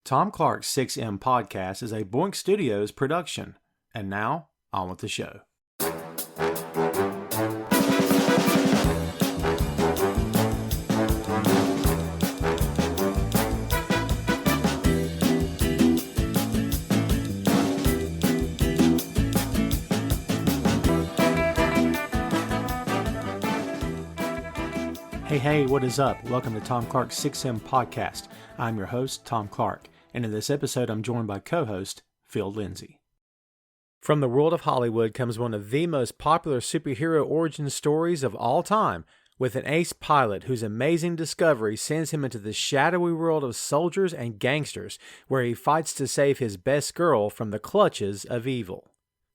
Tom Clark's 6M podcast is a Boink Studios production. And now, on with the show. Hey, what is up? Welcome to Tom Clark's 6M podcast. I'm your host, Tom Clark, and in this episode I'm joined by co-host Phil Lindsey. From the world of Hollywood comes one of the most popular superhero origin stories of all time, with an ace pilot whose amazing discovery sends him into the shadowy world of soldiers and gangsters, where he fights to save his best girl from the clutches of evil.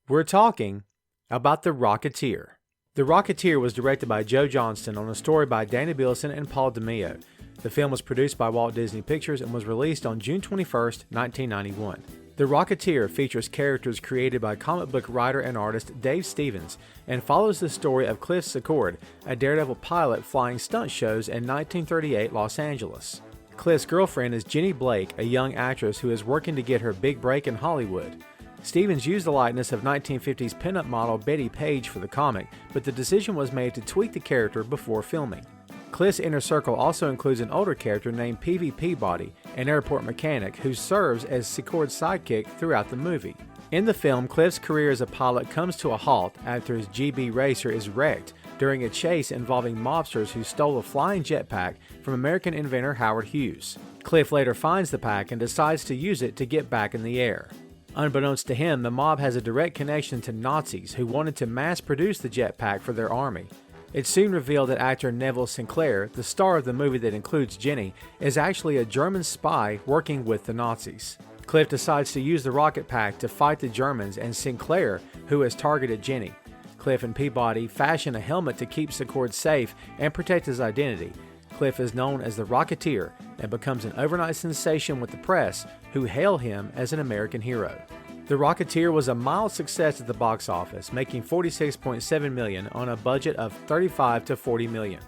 We're talking about The Rocketeer. The Rocketeer was directed by Joe Johnston on a story by Danny Bilson and Paul DeMeo. The film was produced by Walt Disney Pictures and was released on June 21st, 1991. The Rocketeer features characters created by comic book writer and artist Dave Stevens and follows the story of Cliff Secord, a daredevil pilot flying stunt shows in 1938 Los Angeles. Cliff's girlfriend is Jenny Blake, a young actress who is working to get her big break in Hollywood. Stevens used the likeness of 1950s pinup model Betty Page for the comic, but the decision was made to tweak the character before filming. Cliff's inner circle also includes an older character named P.V. Peabody, an airport mechanic who serves as Secord's sidekick throughout the movie. In the film, Cliff's career as a pilot comes to a halt after his GB Racer is wrecked during a chase involving mobsters who stole a flying jetpack from American inventor Howard Hughes. Cliff later finds the pack and decides to use it to get back in the air. Unbeknownst to him, the mob has a direct connection to Nazis who wanted to mass-produce the jetpack for their army. It's soon revealed that actor Neville Sinclair, the star of the movie that includes Jenny, is actually a German spy working with the Nazis. Cliff decides to use the rocket pack to fight the Germans and Sinclair, who has targeted Jenny. Cliff and Peabody fashion a helmet to keep Secord safe and protect his identity. Cliff is known as the Rocketeer and becomes an overnight sensation with the press, who hail him as an American hero. The Rocketeer was a mild success at the box office, making $46.7 million on a budget of $35 to $40 million.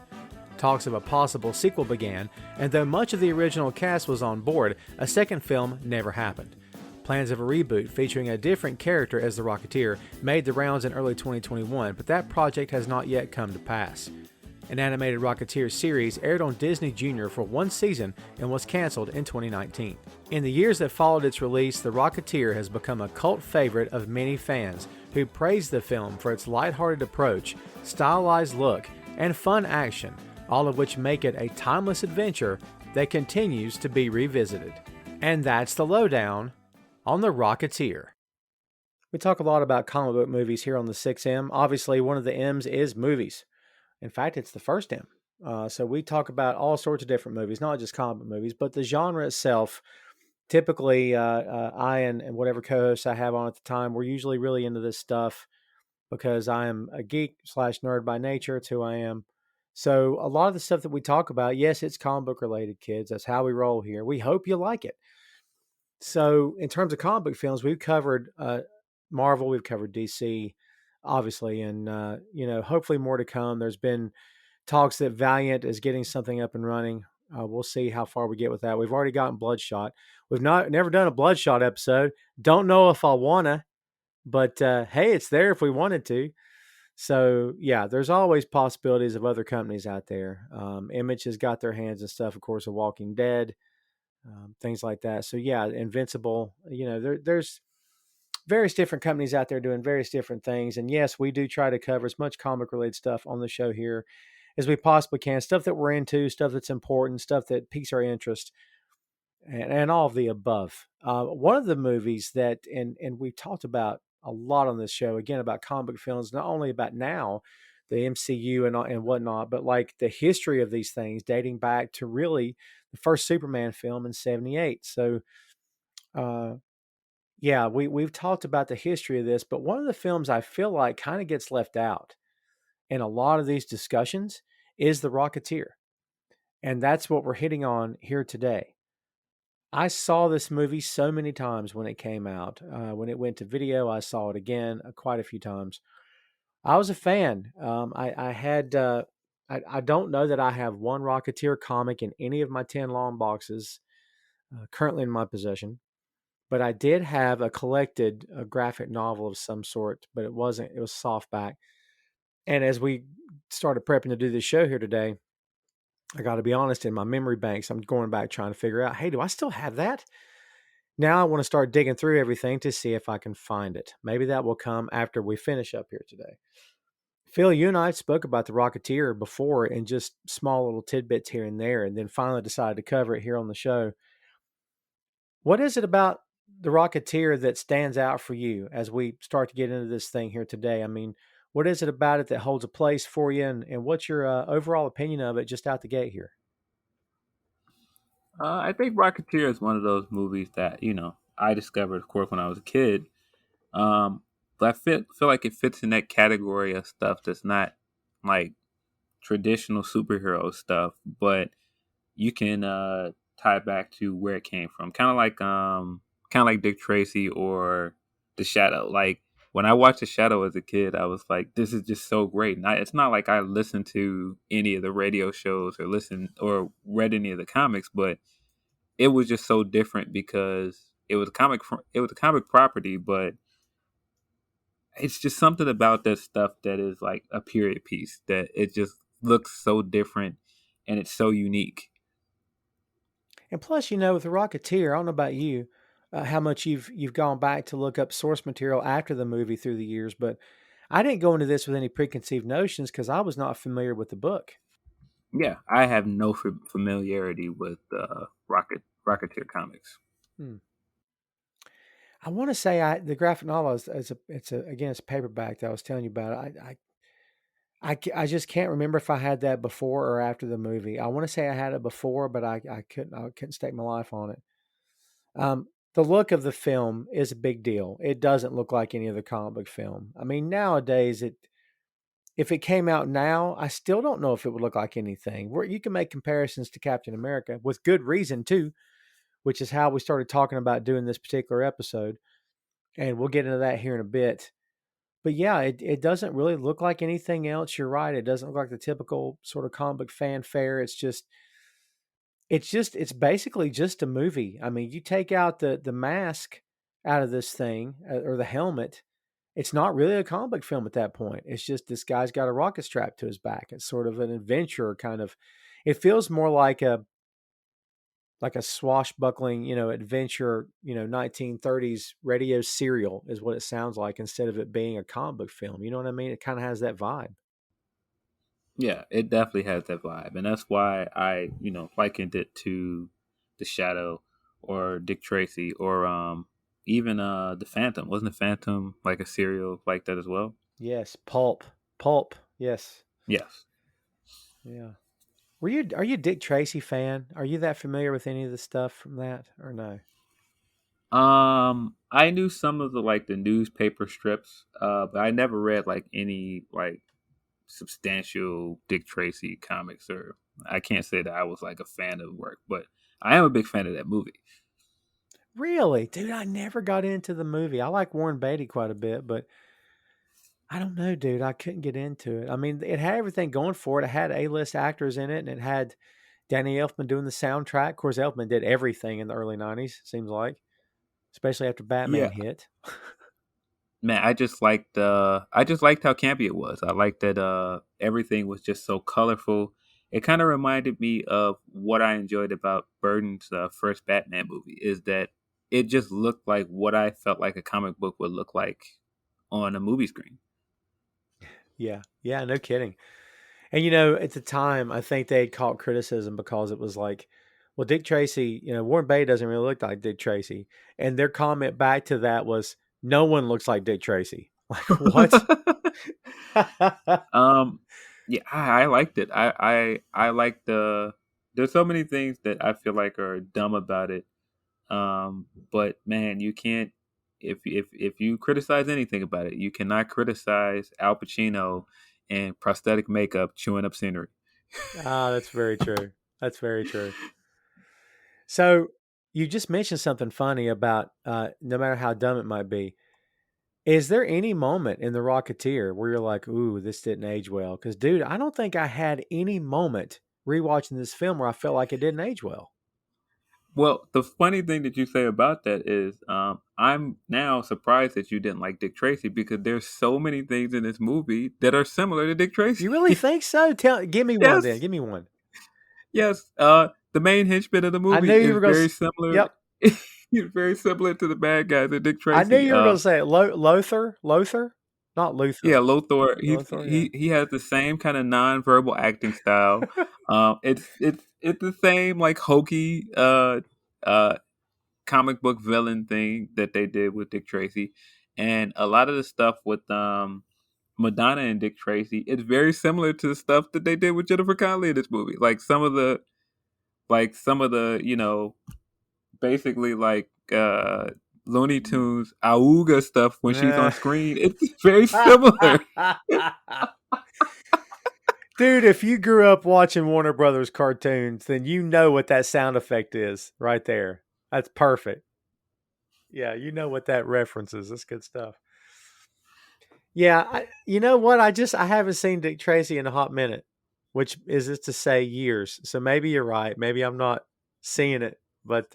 Talks of a possible sequel began, and though much of the original cast was on board, a second film never happened. Plans of a reboot featuring a different character as the Rocketeer made the rounds in early 2021, but that project has not yet come to pass. An animated Rocketeer series aired on Disney Junior for one season and was canceled in 2019. In the years that followed its release, The Rocketeer has become a cult favorite of many fans who praise the film for its lighthearted approach, stylized look, and fun action, all of which make it a timeless adventure that continues to be revisited. And that's the lowdown on The Rocketeer. We talk a lot about comic book movies here on the 6M. Obviously, one of the M's is movies. In fact, it's the first M. So we talk about all sorts of different movies, not just comic book movies, but the genre itself. Typically, I and whatever co-hosts I have on at the time, we're usually really into this stuff because I am a geek/nerd by nature. It's who I am. So a lot of the stuff that we talk about, yes, it's comic book related, kids. That's how we roll here. We hope you like it. So in terms of comic book films, we've covered Marvel, we've covered DC, obviously, and hopefully more to come. There's been talks that Valiant is getting something up and running. We'll see how far we get with that. We've already gotten Bloodshot. We've never done a Bloodshot episode. Don't know if I wanna, but hey, it's there if we wanted to. So yeah, there's always possibilities of other companies out there. Image has got their hands and stuff, of course, of Walking Dead, things like that. So yeah, Invincible. There's various different companies out there doing various different things. And yes, we do try to cover as much comic related stuff on the show here as we possibly can. Stuff that we're into, stuff that's important, stuff that piques our interest, and all of the above. One of the movies that, and we've talked about a lot on this show, again, about comic films, not only about now, the MCU and whatnot, but like the history of these things dating back to really the first Superman film in 78. So, yeah, we've talked about the history of this, but one of the films I feel like kind of gets left out in a lot of these discussions is The Rocketeer. And that's what we're hitting on here today. I saw this movie so many times when it came out. When it went to video, I saw it again quite a few times. I was a fan. I don't know that I have one Rocketeer comic in any of my 10 long boxes. currently in my possession, but I did have a collected a graphic novel of some sort, but it wasn't. It was softback. And as we started prepping to do this show here today, I got to be honest, in my memory banks, I'm going back trying to figure out, hey, do I still have that? Now I want to start digging through everything to see if I can find it. Maybe that will come after we finish up here today. Phil, you and I spoke about the Rocketeer before in just small little tidbits here and there, and then finally decided to cover it here on the show. What is it about the Rocketeer that stands out for you as we start to get into this thing here today? I mean, what is it about it that holds a place for you, and what's your overall opinion of it just out the gate here? I think Rocketeer is one of those movies that I discovered, of course, when I was a kid. Um, but I feel like it fits in that category of stuff that's not like traditional superhero stuff, but you can tie it back to where it came from. Kind of like Dick Tracy or The Shadow. Like when I watched The Shadow as a kid, I was like, this is just so great. And it's not like I listened to any of the radio shows or listened or read any of the comics, but it was just so different because it was a comic property, but it's just something about that stuff that is like a period piece that it just looks so different and it's so unique. And plus, with the Rocketeer, I don't know about you, how much you've gone back to look up source material after the movie through the years, but I didn't go into this with any preconceived notions because I was not familiar with the book. Yeah, I have no familiarity with Rocketeer comics. Hmm. I want to say the graphic novel is again it's a paperback that I was telling you about. I just can't remember if I had that before or after the movie. I want to say I had it before, but I couldn't stake my life on it. The look of the film is a big deal. It doesn't look like any other comic book film. I mean, nowadays if it came out now, I still don't know if it would look like anything. Where you can make comparisons to Captain America with good reason too, which is how we started talking about doing this particular episode. And we'll get into that here in a bit. But yeah, it doesn't really look like anything else. You're right. It doesn't look like the typical sort of comic book fanfare. It's basically just a movie. I mean, you take out the mask out of this thing or the helmet, it's not really a comic book film at that point. It's just this guy's got a rocket strapped to his back. It's sort of an adventure kind of. It feels more like a swashbuckling, adventure, 1930s radio serial is what it sounds like instead of it being a comic book film. You know what I mean? It kind of has that vibe. Yeah, it definitely has that vibe, and that's why I likened it to The Shadow or Dick Tracy or even the Phantom. Wasn't the Phantom like a serial like that as well? Yes, pulp. Yes, Yes. yeah. Are you a Dick Tracy fan? Are you that familiar with any of the stuff from that or no? I knew some of the newspaper strips, but I never read like any like substantial Dick Tracy comics, or I can't say that I was like a fan of the work, but I am a big fan of that movie. Really, dude, I never got into the movie. I like Warren Beatty quite a bit, but I don't know, dude. I couldn't get into it. I mean, it had everything going for it. It had A-list actors in it, and it had Danny Elfman doing the soundtrack. Of course, Elfman did everything in the early '90s. Seems like, especially after Batman Yeah, hit. man, I just liked how campy it was. I liked that everything was just so colorful. It kind of reminded me of what I enjoyed about Burton's first Batman movie is that it just looked like what I felt like a comic book would look like on a movie screen. Yeah, yeah, no kidding. And at the time, I think they had caught criticism because it was like, well, Dick Tracy, Warren Beatty doesn't really look like Dick Tracy, and their comment back to that was, no one looks like Dick Tracy. Like what? um, yeah, I liked it. I like the. There's so many things that I feel like are dumb about it. But man, you can't if you criticize anything about it, you cannot criticize Al Pacino and prosthetic makeup chewing up scenery. Ah, that's very true. That's very true. So you just mentioned something funny about no matter how dumb it might be. Is there any moment in The Rocketeer where you're like, ooh, this didn't age well? Because, dude, I don't think I had any moment rewatching this film where I felt like it didn't age well. Well, the funny thing that you say about that is, I'm now surprised that you didn't like Dick Tracy because there's so many things in this movie that are similar to Dick Tracy. You really think so? Give me one then. Yes, Give me one. yes. The main henchman of the I movie knew you is were going to. very similar. Yep. He's very similar to the bad guys in Dick I knew Tracy. you were going to say it. Lothar? Lothar? Not Yeah, Luther. Lothar. Lothar, He has the same kind of non-verbal acting style. yeah. It's the same like hokey uh comic book villain thing that they did with Dick Tracy, and a lot of the stuff with Madonna and Dick Tracy, it's very similar to the stuff that they did with Jennifer Connelly in this movie. Some of the basically Looney Tunes Auga stuff when she's on screen. It's very similar. Dude, if you grew up watching Warner Brothers cartoons, then you know what that sound effect is right there. That's perfect. Yeah, you know what that reference is. That's good stuff. Yeah, you know what? I haven't seen Dick Tracy in a hot minute, which is to say years. So maybe you're right. Maybe I'm not seeing it, but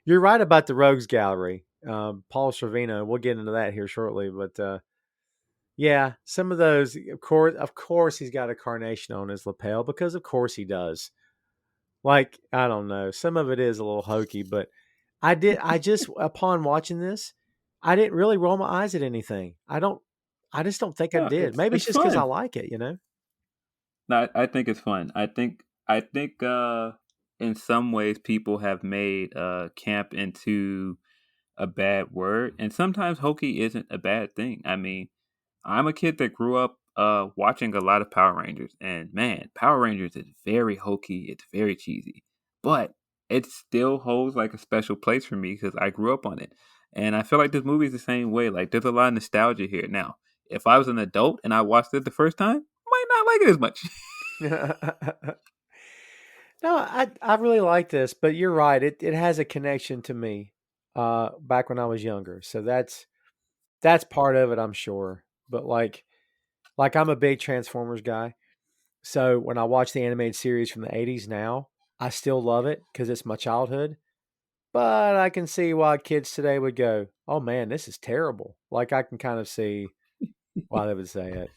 you're right about the Rogues Gallery. Paul Sorvino. We'll get into that here shortly, but yeah, some of those. Of course, he's got a carnation on his lapel because, of course, he does. Like I don't know, some of it is a little hokey, but I just upon watching this, I didn't really roll my eyes at anything. I just don't think I No, did. Maybe it's it's just because I fun. like it, you know? No, I think it's fun. I think in some ways people have made camp into a bad word, and sometimes hokey isn't a bad thing. I mean, I'm a kid that grew up watching a lot of Power Rangers, and man, Power Rangers is very hokey. It's very cheesy, but it still holds like a special place for me because I grew up on it, and I feel like this movie is the same way. Like, there's a lot of nostalgia here. Now, if I was an adult and I watched it the first time, I might not like it as much. No, I really like this, but you're right. It has a connection to me back when I was younger. So that's part of it, I'm sure. But like I'm a big Transformers guy. So when I watch the animated series from the 80s now, I still love it because it's my childhood. But I can see why kids today would go, "Oh man, this is terrible." Like I can kind of see why they would say it.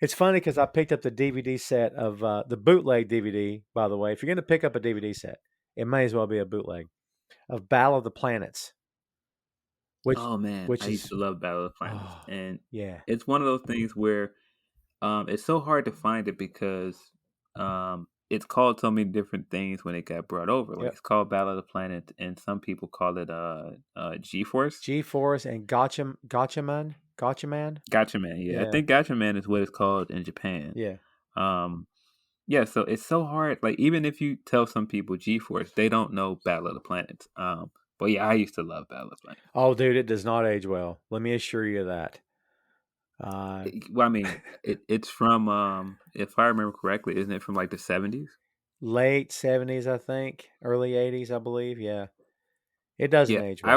It's funny because I picked up the DVD set of the bootleg DVD. By the way, if you're going to pick up a DVD set, it may as well be a bootleg of Battle of the Planets, which Oh man, which I used is to love Battle of the Planets, oh and yeah it's one of those things where it's so hard to find it because it's called so many different things when it got brought over. Like, yep it's called Battle of the Planet, and some people call it G Force. G Force and Gotcha Man. Gotcha Man, yeah, I Yeah, think Gotcha Man is what it's called in Japan. yeah. Um, yeah, so it's so hard. Like, even if you tell some people G Force, they don't know Battle of the Planets. But yeah, I used to love Battle of the Planets. Oh, dude, it does not age well. Let me assure you of that. Uh, Well, I mean, it's from if I remember correctly, isn't it from like the 70s? Late 70s, I think, early 80s, I believe. Yeah, it doesn't Yeah, age well.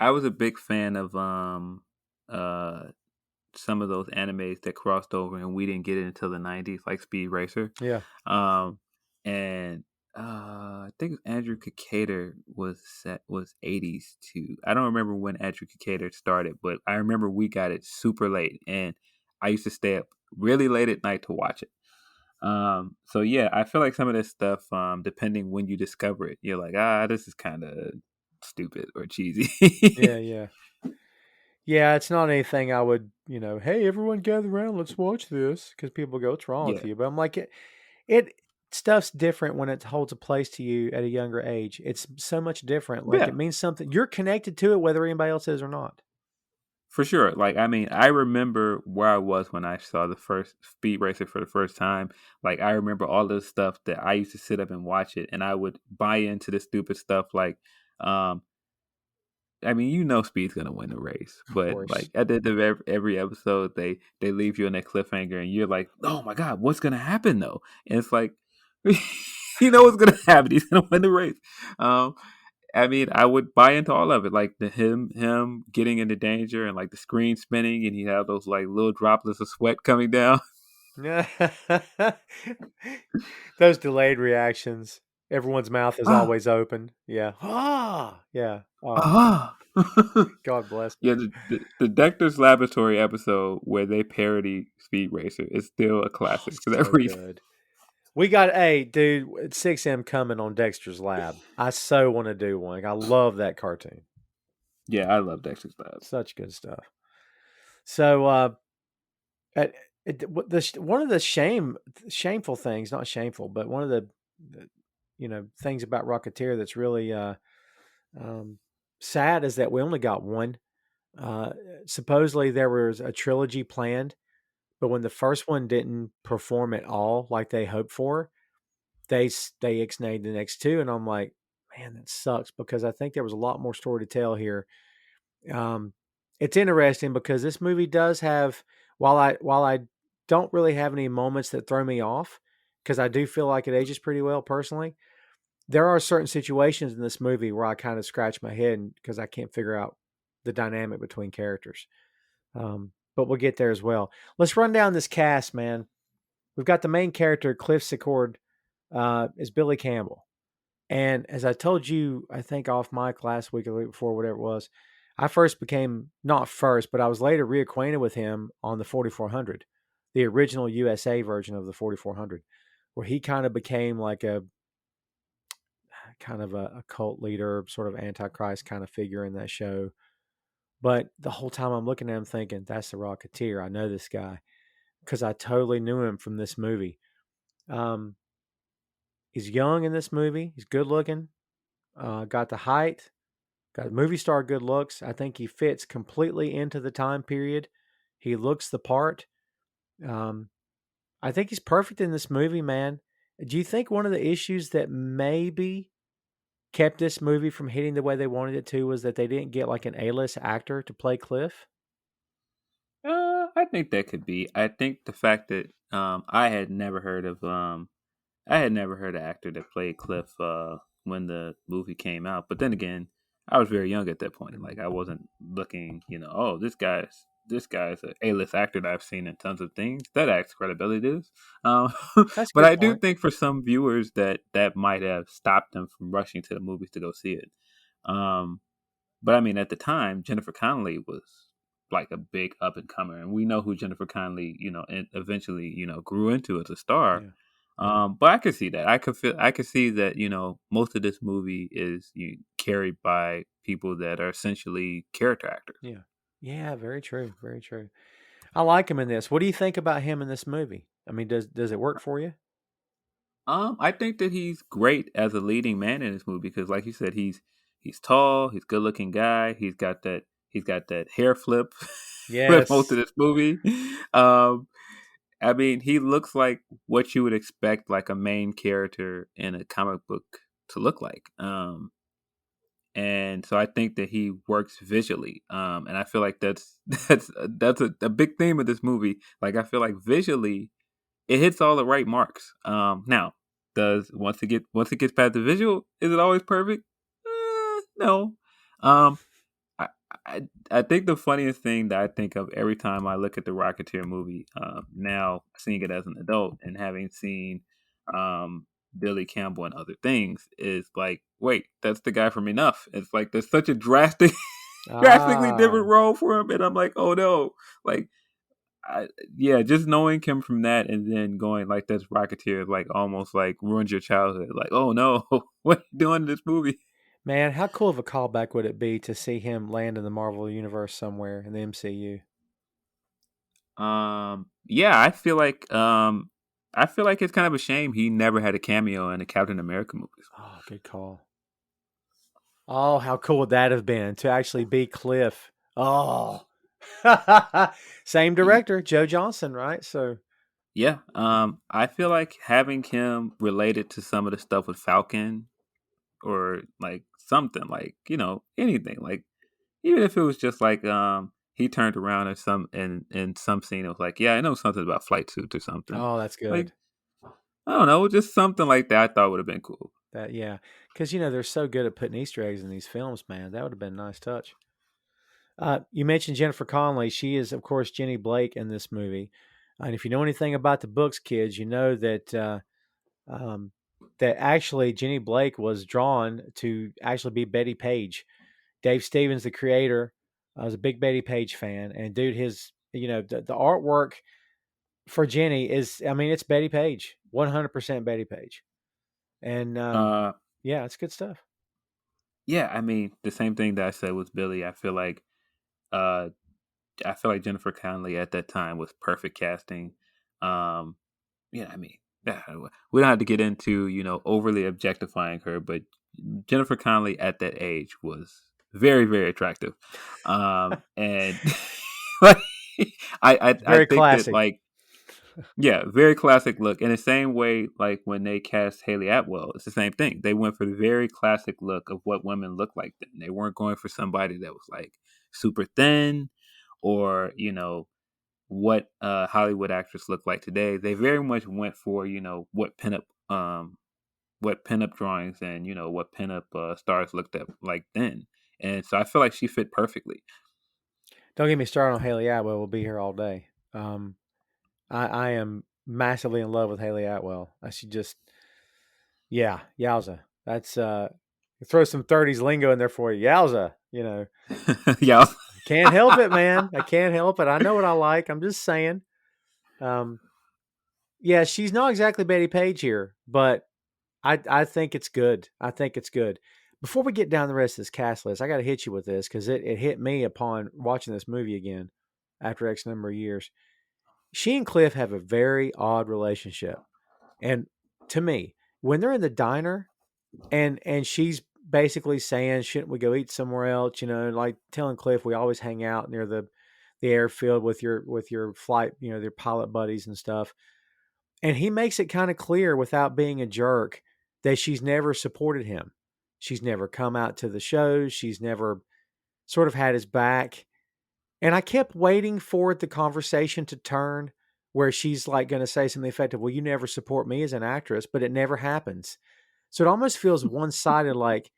I was a big fan of uh some of those animes that crossed over and we didn't get it until the 90s, like Speed Racer. Yeah, Um and I think Andrew Cicada was 80s too. I don't remember when Andrew Cicada started, but I remember we got it super late and I used to stay up really late at night to watch it. So yeah, I feel like some of this stuff, depending when you discover it, you're like, this is kind of stupid or cheesy. yeah, yeah. Yeah, it's not anything I would, hey, everyone gather around, let's watch this. Because people go, what's wrong with Yeah, you? But I'm like, it stuff's different when it holds a place to you at a younger age. It's so much different. Like yeah, it means something. You're connected to it, whether anybody else is or not. for sure. Like, I mean, I remember where I was when I saw the first Speed Racer for the first time. Like, I remember all the stuff that I used to sit up and watch it, and I would buy into the stupid stuff. Like, um, I mean, Speed's gonna win the race, Of but course. like at the end of every episode, they leave you on that cliffhanger, and you're like, "Oh my god, what's gonna happen though?" And it's like, you know what's gonna happen. He's gonna win the race. Um, I mean, I would buy into all of it, like the him getting into danger, and like the screen spinning, and he have those like little droplets of sweat coming down. Those delayed reactions. Everyone's mouth is Ah, always open. Yeah. Ah. Yeah. Oh, ah. God bless Yeah, him. the Dexter's Laboratory episode where they parody Speed Racer is still a Oh, classic for that so reason. good. We got a dude 6M coming on Dexter's Lab. I so want to do one. I love that cartoon. Yeah, I love Dexter's Lab. Such good stuff. So, At one of the shameful things, not shameful, but one of the things about Rocketeer that's really um, sad is that we only got one. Uh, Supposedly there was a trilogy planned, but when the first one didn't perform at all like they hoped for, they ixnayed the next two, and I'm like, man, that sucks because I think there was a lot more story to tell here. um, it's interesting because this movie does have, while I don't really have any moments that throw me off, because I do feel like it ages pretty well personally. There are certain situations in this movie where I kind of scratch my head because I can't figure out the dynamic between characters. But we'll get there as well. Let's run down this cast, man. We've got the main character, Cliff Secord, is Billy Campbell. And as I told you, I think off mic last week or the week before, whatever it was, I first became, not first, but I was later reacquainted with him on the 4400, the original USA version of the 4400, where he kind of became like a kind of a cult leader, sort of antichrist kind of figure in that show. But the whole time I'm looking at him thinking, that's the Rocketeer. I know this guy because I totally knew him from this movie. Um, he's young in this movie. He's good looking. Got the height. Got movie star good looks. I think he fits completely into the time period. He looks the part. Um, I think he's perfect in this movie, man. Do you think one of the issues that maybe kept this movie from hitting the way they wanted it to was that they didn't get like an A-list actor to play Cliff? I think that could be. I think the fact that I had never heard an actor that played Cliff when the movie came out. But then again, I was very young at that point. Like Mhm. I wasn't looking, oh, this guy's a A-list actor that I've seen in tons of things. That adds credibility to this. Um, That's a but good I do point. think for some viewers that might have stopped them from rushing to the movies to go see it. Um, but I mean, at the time, Jennifer Connelly was like a big up and comer, and we know who Jennifer Connelly, eventually, grew into as a star. Yeah. But I could see that. I could see that. Most of this movie is carried by people that are essentially character actors. Yeah. Yeah, very true. Very true. I like him in this. What do you think about him in this movie? I mean, does it work for you? I think that he's great as a leading man in this movie because, like you said, he's tall, he's a good looking guy. He's got that hair flip for most of Yes. this movie. Um, I mean, he looks like what you would expect like a main character in a comic book to look like. And so I think that he works visually. And I feel like that's a big theme of this movie. Like I feel like visually it hits all the right marks. Now, does once it gets past the visual, is it always perfect? No. Um, I, I I think the funniest thing that I think of every time I look at the Rocketeer movie, now seeing it as an adult and having seen um, Billy Campbell and other things, is like, wait, that's the guy from Enough. It's like there's such a drastically different Ah, role for him, and I'm like, oh no, like I, yeah, just knowing him from that and then going like that's Rocketeer, like almost like ruins your childhood. Like, oh no, what are you doing in this movie? man, how cool of a callback would it be to see him land in the Marvel universe somewhere in the MCU? Yeah, I feel like it's kind of a shame he never had a cameo in the Captain America movies. Oh, good call. Oh, how cool would that have been to actually be Cliff? Oh, same Y- director, Joe Johnson, right? So, Yeah, I feel like having him related to some of the stuff with Falcon or like something like anything like even if it was just like he turned around or some in some scene it was like yeah I know something about flight suits or something oh, that's like good. I don't know just something like that I thought would have been cool. That yeah, because they're so good at putting Easter eggs in these films, man. That would have been a nice touch. You mentioned Jennifer Connelly. She is, of course, Jenny Blake in this movie. And if you know anything about the books, kids, you know um, that actually Jenny Blake was drawn to actually be Betty Page. Dave Stevens, the creator, was a big Betty Page fan, and dude, his the artwork for Jenny is, I mean, it's Betty Page, 100% Betty Page, and Uh, yeah, it's good stuff. yeah, I mean, the same thing that I said with Billy. Uh, I feel like Jennifer Connelly at that time was perfect casting. Um, yeah, I mean, we don't have to get into overly objectifying her, but Jennifer Connelly at that age was very, very attractive, and like I Very think that classic. like yeah, very classic look. In the same way, like when they cast Haley Atwell, it's the same thing. They went for the very classic look of what women look like then. They weren't going for somebody that was like super thin or what Hollywood actors look like today. They very much went for what pinup drawings and what pinup stars looked at like then. And so I feel like she fit perfectly. Don't get me started on Haley Atwell. We'll be here all day. Um, I am massively in love with Haley Atwell. She just, yeah, yowza. That's throw some 30s lingo in there for you. Yowza. Yeah. Can't help it, man. I can't help it. I know what I like. I'm just saying. Um, yeah, she's not exactly Betty Page here, but I think it's good. I think it's good. Before we get down the rest of this cast list, I got to hit you with this because it hit me upon watching this movie again after X number of years. She and Cliff have a very odd relationship. And to me, when they're in the diner and she's basically saying, shouldn't we go eat somewhere else? Like telling Cliff we always hang out near the airfield with your flight, their pilot buddies and stuff. And he makes it kind of clear without being a jerk that she's never supported him. She's never come out to the shows. She's never sort of had his back. And I kept waiting for the conversation to turn where she's like going to say something effective. Well, you never support me as an actress, but it never happens. So it almost feels one sided like,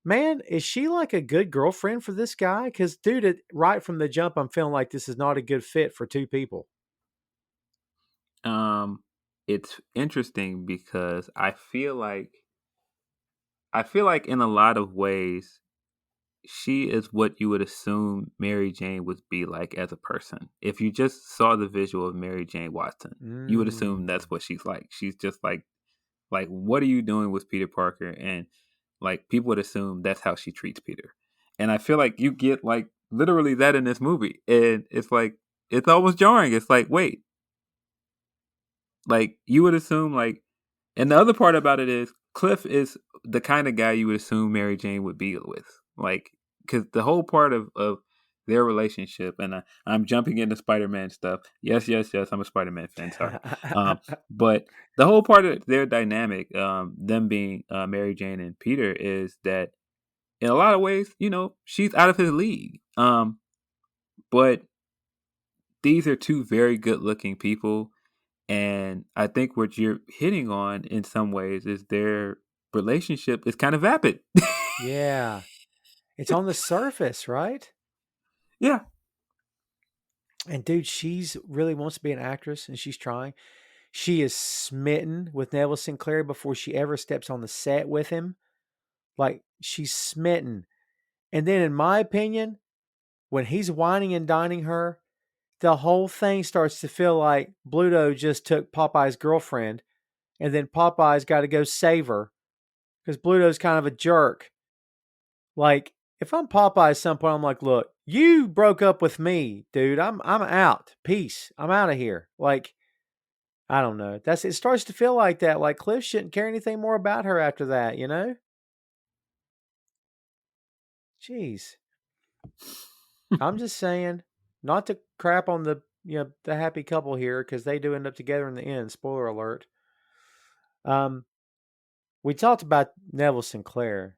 man, is she like a good girlfriend for this guy? Because, dude, right from the jump, I'm feeling like this is not a good fit for two people. Um, it's interesting because I feel like in a lot of ways she is what you would assume Mary Jane would be like as a person. If you just saw the visual of Mary Jane Watson, you would assume Mm. that's what she's like. She's just like what are you doing with Peter Parker? And like people would assume that's how she treats Peter. And I feel like you get like literally that in this movie. And it's like it's almost jarring. It's like, wait, like you would assume like, and the other part about it is Cliff is the kind of guy you would assume Mary Jane would be with, like because the whole part of their relationship, and I'm jumping into Spider-Man stuff. Yes, yes, yes. I'm a Spider-Man fan. Sorry, but the whole part of their dynamic, them being Mary Jane and Peter, is that in a lot of ways, she's out of his league. But these are two very good-looking people. And I think what you're hitting on in some ways is their relationship is kind of vapid. Yeah. It's on the surface, right? Yeah. And dude, she's really wants to be an actress and she's trying. She is smitten with Neville Sinclair before she ever steps on the set with him. Like she's smitten. And then in my opinion, when he's whining and dining her, the whole thing starts to feel like Bluto just took Popeye's girlfriend and then Popeye's got to go save her because Bluto's kind of a jerk. Like, if I'm Popeye at some point, I'm like, look, you broke up with me, dude. I'm out. Peace. I'm out of here. Like, I don't know. It starts to feel like that. Like Cliff shouldn't care anything more about her after that. Jeez. I'm just saying, not to crap on the happy couple here, because they do end up together in the end. Spoiler alert. Um, we talked about Neville Sinclair.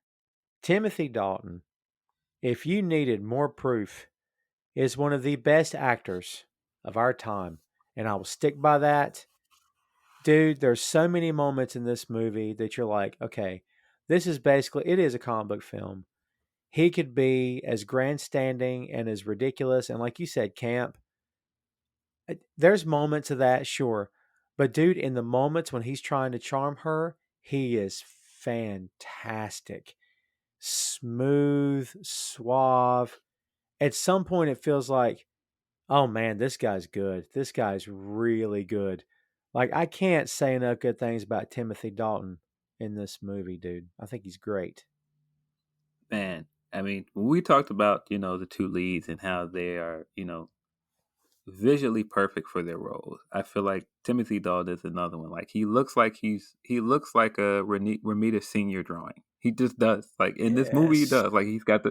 Timothy Dalton. If you needed more proof, is one of the best actors of our time. And I will stick by that. Dude, there's so many moments in this movie that you're like, okay, this is basically, it is a comic book film. He could be as grandstanding and as ridiculous and, like you said, camp There's moments of that, sure. But dude, in the moments when he's trying to charm her, he is fantastic. Smooth, suave. At some point it feels like, oh man, this guy's good. This guy's really good. Like I can't say enough good things about Timothy Dalton in this movie, dude. I think he's great. Man, I mean, when we talked about, the two leads and how they are, visually perfect for their roles, I feel like Timothy Dalton is another one. Like he looks like a Ramita Senior drawing. He just does. Like in this movie, he Yes. does. Like he's got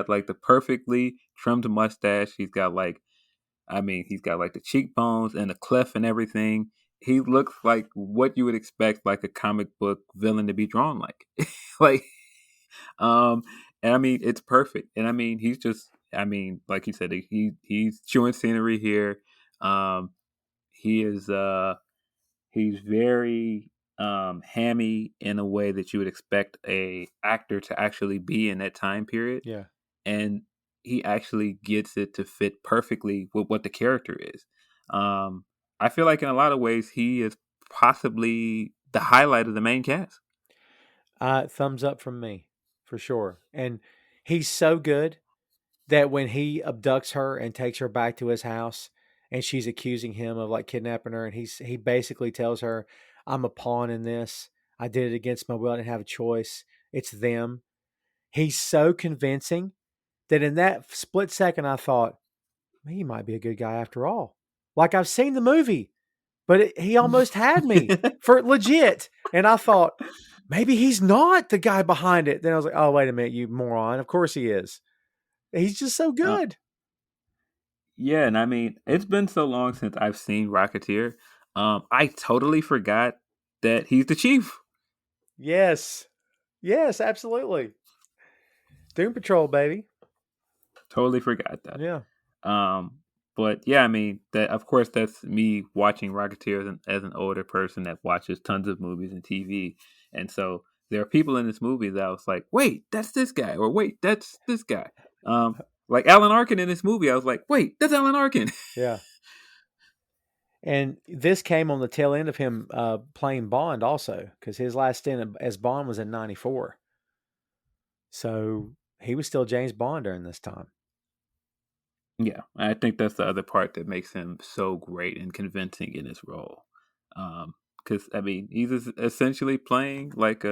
like the perfectly trimmed mustache. He's got like, I mean, he's got like the cheekbones and the cleft and everything. He looks like what you would expect like a comic book villain to be drawn like. like um, and I mean, it's perfect. And I mean, he's just, I mean, like you said, he's chewing scenery here. Um, he is, he's very hammy in a way that you would expect a actor to actually be in that time period, Yeah. and he actually gets it to fit perfectly with what the character is. Um, I feel like in a lot of ways he is possibly the highlight of the main cast. Thumbs up from me for sure. And he's so good that when he abducts her and takes her back to his house and she's accusing him of like kidnapping her and he basically tells her, I'm a pawn in this. I did it against my will. I didn't have a choice. It's them. He's so convincing that in that split second I thought, he might be a good guy after all. Like I've seen the movie, but he almost had me for legit. And I thought, maybe he's not the guy behind it. Then I was like, oh, wait a minute, you moron. Of course he is. He's just so uh, good. Yeah, and I mean, it's been so long since I've seen Rocketeer. I totally forgot that he's the chief. Yes. Yes, absolutely. Doom Patrol, baby. Totally forgot that. Yeah. Um, but yeah, I mean, that of course that's me watching Rocketeer as an older person that watches tons of movies and TV, and so there are people in this movie that I was like, wait, that's this guy, or wait, that's this guy. Like Alan Arkin in this movie, I was like, wait, that's Alan Arkin. Yeah. And this came on the tail end of him playing Bond also, because his last stint as Bond was in 94. So he was still James Bond during this time. Yeah, I think that's the other part that makes him so great and convincing in his role. Because I mean, essentially playing like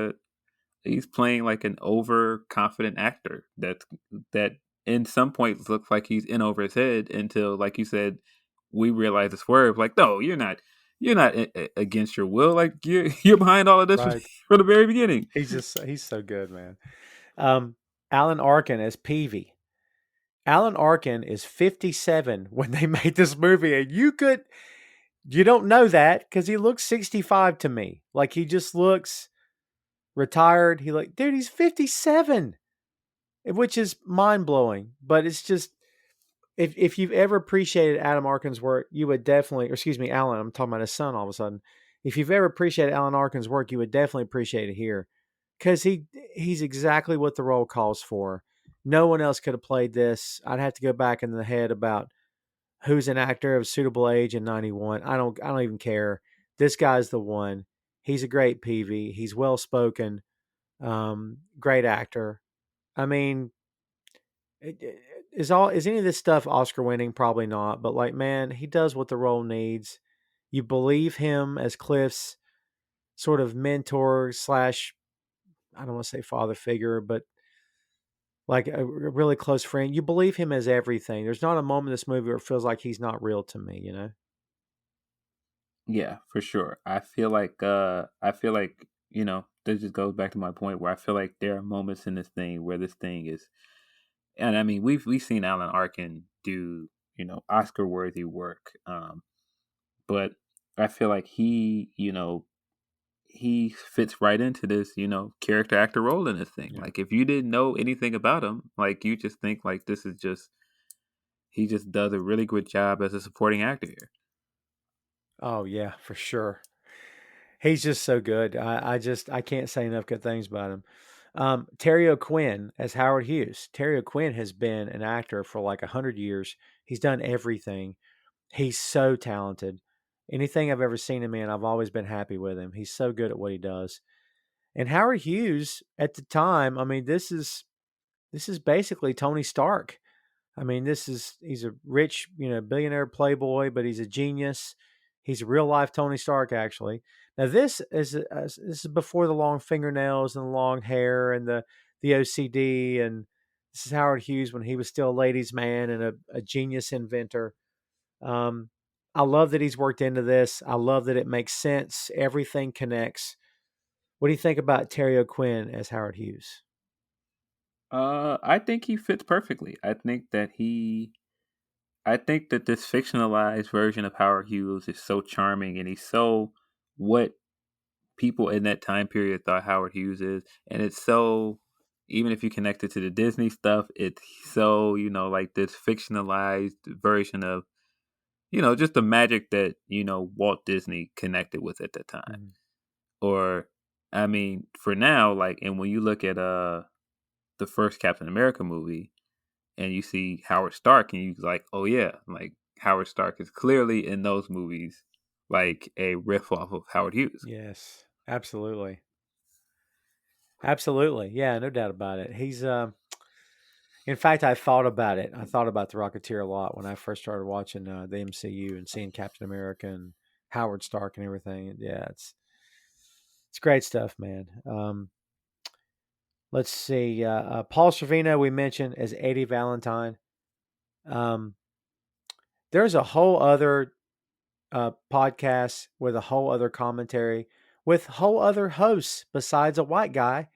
he's playing like an overconfident actor that in some points looks like he's in over his head until, like you said, we realize the swerve. Like, no, you're not against your will. Like you're behind all of this Right. from the very beginning. He's so good, man. Um, Alan Arkin as Peavy. Alan Arkin is 57 when they made this movie, and you don't know that because he looks 65 to me. Like he just looks retired. Dude, he's 57, which is mind blowing. But it's just, if you've ever appreciated Adam Arkin's work, you would definitely, or excuse me, Alan, I'm talking about his son all of a sudden. If you've ever appreciated Alan Arkin's work, you would definitely appreciate it here because he's exactly what the role calls for. No one else could have played this. I'd have to go back in the head about who's an actor of suitable age in 91. I don't even care. This guy's the one. He's a great PV. He's well spoken. Great actor. I mean, is any of this stuff Oscar winning? Probably not. But like, man, he does what the role needs. You believe him as Cliff's sort of mentor slash, I don't want to say father figure, but like a really close friend. You believe him as everything. There's not a moment in this movie where it feels like he's not real to me, you know? Yeah, for sure. I feel like this just goes back to my point where I feel like there are moments in this thing where this thing is, and I mean we've seen Alan Arkin do, Oscar worthy work. But I feel like he fits right into this, character actor role in this thing. Yeah. Like if you didn't know anything about him, like you just think like this is just he just does a really good job as a supporting actor here. Oh yeah, for sure. He's just so good. I can't say enough good things about him. Terry O'Quinn as Howard Hughes. Terry O'Quinn has been an actor for like 100 years. He's done everything. He's so talented. Anything I've ever seen him in, I've always been happy with him. He's so good at what he does. And Howard Hughes at the time, I mean, this is basically Tony Stark. I mean, he's a rich, billionaire playboy, but he's a genius. He's a real life Tony Stark, actually. Now, this is before the long fingernails and the long hair and the OCD, and this is Howard Hughes when he was still a ladies' man and a genius inventor. Um, I love that he's worked into this. I love that it makes sense. Everything connects. What do you think about Terry O'Quinn as Howard Hughes? I think he fits perfectly. I think that this fictionalized version of Howard Hughes is so charming, and he's so what people in that time period thought Howard Hughes is, and it's so, even if you connect it to the Disney stuff, it's so, like this fictionalized version of, just the magic that, Walt Disney connected with at that time. Mm. Or, I mean, for now, like, and when you look at the first Captain America movie and you see Howard Stark and you like, oh yeah, like Howard Stark is clearly in those movies like a riff off of Howard Hughes. Yes, absolutely. Absolutely. Yeah, no doubt about it. In fact, I thought about it. I thought about the Rocketeer a lot when I first started watching the MCU and seeing Captain America and Howard Stark and everything. Yeah, it's great stuff, man. Let's see. Paul Sorvino, we mentioned as Eddie Valentine. Um, there's a whole other podcast with a whole other commentary with whole other hosts besides a white guy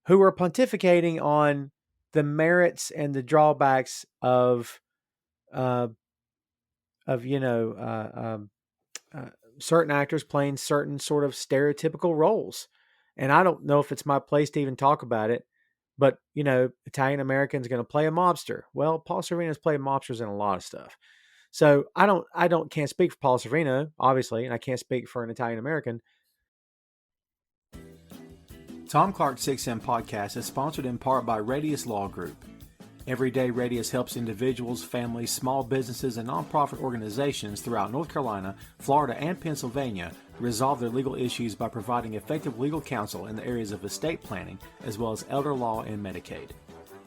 who are pontificating on the merits and the drawbacks uh, of certain actors playing certain sort of stereotypical roles. And I don't know if it's my place to even talk about it, but Italian American's going to play a mobster. Well, Paul Sorvino's played mobsters in a lot of stuff. So can't speak for Paul Sorvino, obviously, and I can't speak for an Italian American. Tom Clark 6M Podcast is sponsored in part by Radius Law Group. Every day, Radius helps individuals, families, small businesses, and nonprofit organizations throughout North Carolina, Florida, and Pennsylvania resolve their legal issues by providing effective legal counsel in the areas of estate planning, as well as elder law and Medicaid.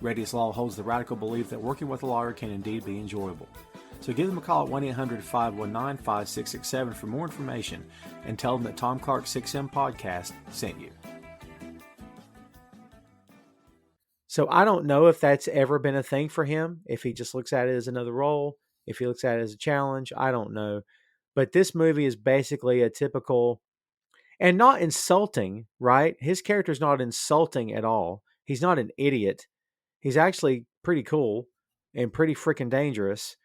Radius Law holds the radical belief that working with a lawyer can indeed be enjoyable. So give them a call at 1-800-519-5667 for more information and tell them that Tom Clark 6M Podcast sent you. So I don't know if that's ever been a thing for him, if he just looks at it as another role, if he looks at it as a challenge, I don't know. But this movie is basically a typical, and not insulting, right? His character's not insulting at all. He's not an idiot. He's actually pretty cool and pretty freaking dangerous.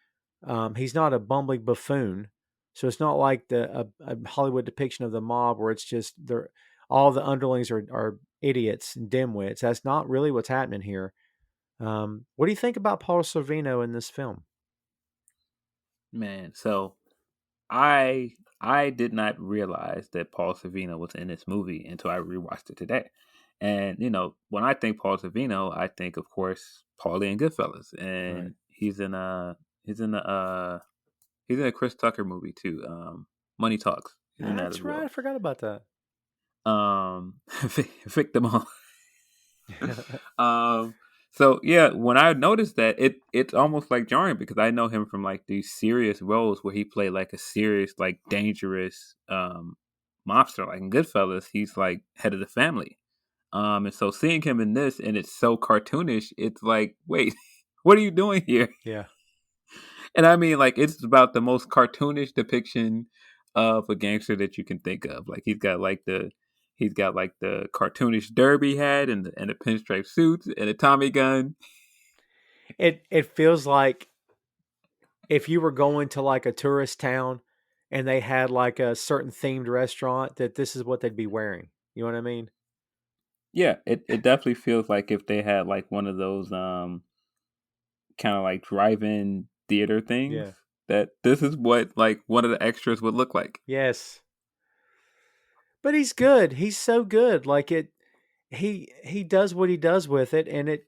He's not a bumbling buffoon. So it's not like a Hollywood depiction of the mob where it's just all the underlings are idiots and dimwits. That's not really what's happening here. What do you think about Paul Sorvino in this film? Man, so I did not realize that Paul Sorvino was in this movie until I rewatched it today. And when I think Paul Sorvino, I think of course Paulie and Goodfellas, and Right. he's in he's in a Chris Tucker movie too. Money Talks. He's in that That's as right. I well. forgot about that. Victim on. So yeah, when I noticed that, it's almost like jarring because I know him from like these serious roles where he played like a serious, like dangerous mobster, like in Goodfellas, he's like head of the family. And so seeing him in this and it's so cartoonish, it's like, wait, what are you doing here? Yeah. And I mean, like, it's about the most cartoonish depiction of a gangster that you can think of. Like, he's got like the cartoonish derby hat and the pinstripe suits and a Tommy gun. It feels like if you were going to like a tourist town and they had like a certain themed restaurant, that this is what they'd be wearing. You know what I mean? Yeah, it definitely feels like if they had like one of those kind of like drive-in theater things, Yeah. that this is what like one of the extras would look like. Yes. But he's good. He's so good. Like he does what he does with it, and it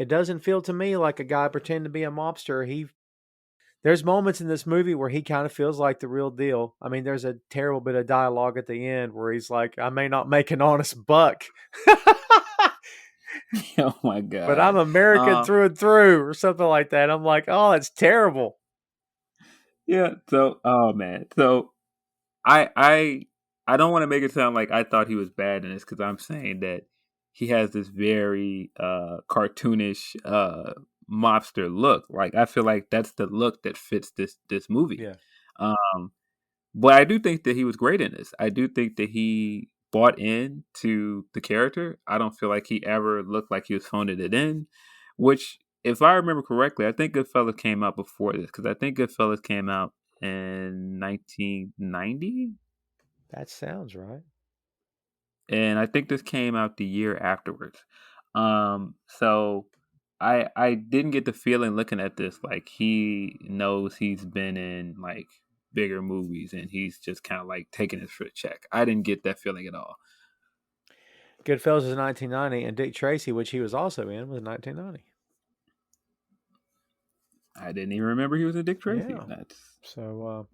doesn't feel to me like a guy pretending to be a mobster. There's moments in this movie where he kind of feels like the real deal. I mean, there's a terrible bit of dialogue at the end where he's like, I may not make an honest buck, Oh my but I'm god. American through and through, or something like that. I'm like, oh, it's terrible. Yeah. So, oh man. So I don't want to make it sound like I thought he was bad in this, because I'm saying that he has this very cartoonish mobster look. Like, I feel like that's the look that fits this movie. Yeah. Um, but I do think that he was great in this. I do think that he bought into the character. I don't feel like he ever looked like he was phoning it in, which, if I remember correctly, I think Goodfellas came out before this, because I think Goodfellas came out in 1990. That sounds right. And I think this came out the year afterwards. So I didn't get the feeling looking at this like he knows he's been in like bigger movies and he's just kind of like taking his for a check. I didn't get that feeling at all. Goodfellas is 1990, and Dick Tracy, which he was also in, was 1990. I didn't even remember he was in Dick Tracy. Yeah. That's So,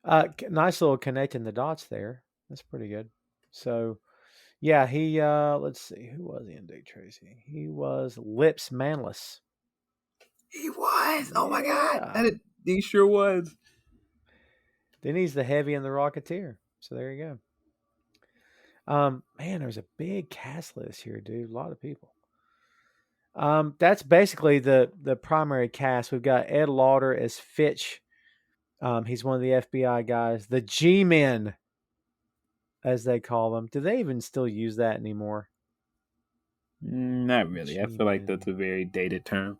nice little connecting the dots there. That's pretty good. So, yeah, he, let's see, who was he in Dick Tracy? He was Lips Manless. he was. Oh my god, Yeah. he sure was. Then he's the heavy in the Rocketeer. So there you go. Man, there's a big cast list here, dude. A lot of people. That's basically the primary cast. We've got Ed Lauder as Fitch. He's one of the FBI guys. The G-Men, as they call them. Do they even still use that anymore? Not really. I feel like G-Men. that's a very dated term.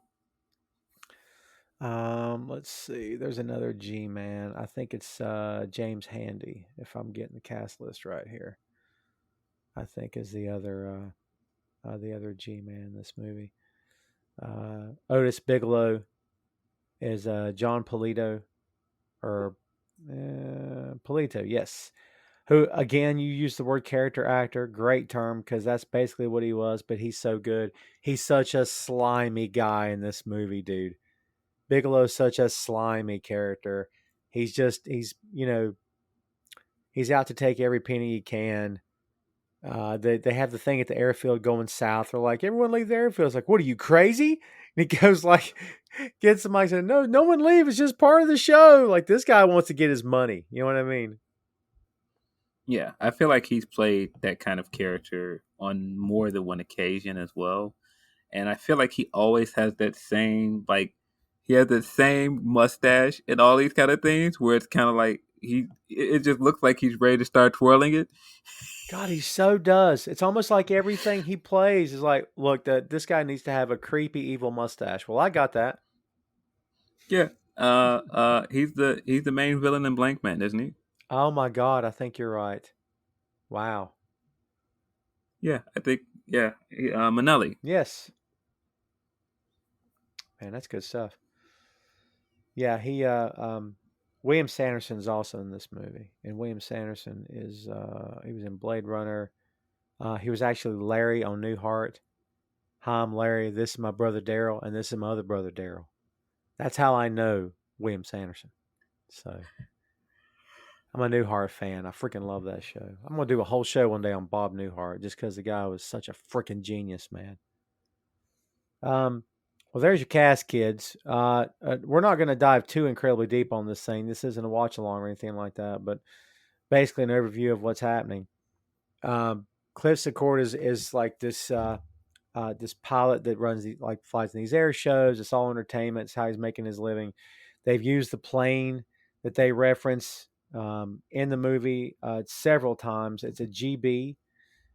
Let's see. There's another G-Man. I think it's James Handy, if I'm getting the cast list right here. I think is the other G-Man in this movie. Otis Bigelow is John Polito, or Polito, yes. Who, again, you use the word character actor, great term, because that's basically what he was, but he's so good. He's such a slimy guy in this movie, dude. Bigelow's such a slimy character. He's out to take every penny he can. They have the thing at the airfield going south. They're like, everyone leave the airfield. It's like, what are you, crazy? And he goes like, gets somebody saying, no one leave. It's just part of the show. Like, this guy wants to get his money. You know what I mean? Yeah, I feel like he's played that kind of character on more than one occasion as well. And I feel like he always has that same, like, he has the same mustache and all these kind of things where it's kind of like it just looks like he's ready to start twirling it. God, he so does. It's almost like everything he plays is like, look, this guy needs to have a creepy, evil mustache. Well, I got that. Yeah. He's the main villain in Blank Man, isn't he? Oh my God, I think you're right. Wow. Yeah, I think, yeah. Manelli. Yes. Man, that's good stuff. Yeah, William Sanderson's also in this movie, and William Sanderson is he was in Blade Runner. He was actually Larry on Newhart. Hi, I'm Larry. This is my brother Daryl, and this is my other brother Daryl. That's how I know William Sanderson. So I'm a Newhart fan. I freaking love that show. I'm gonna do a whole show one day on Bob Newhart, just because the guy was such a freaking genius, man. Well, there's your cast, kids. We're not going to dive too incredibly deep on this thing. This isn't a watch along or anything like that, but basically an overview of what's happening. Cliff Secord is like this this pilot that flies in these air shows. It's all entertainment. It's how he's making his living. They've used the plane that they reference in the movie several times. It's a GB,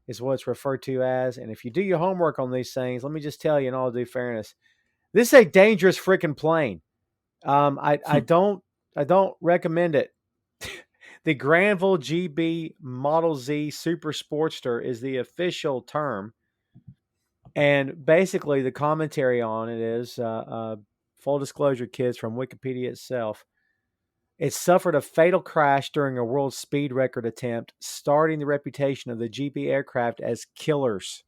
is what it's referred to as. And if you do your homework on these things, let me just tell you in all due fairness, this is a dangerous freaking plane. I don't recommend it. The Granville GB Model Z Super Sportster is the official term. And basically the commentary on it is, full disclosure, kids, from Wikipedia itself. It suffered a fatal crash during a world speed record attempt, starting the reputation of the GB aircraft as killers.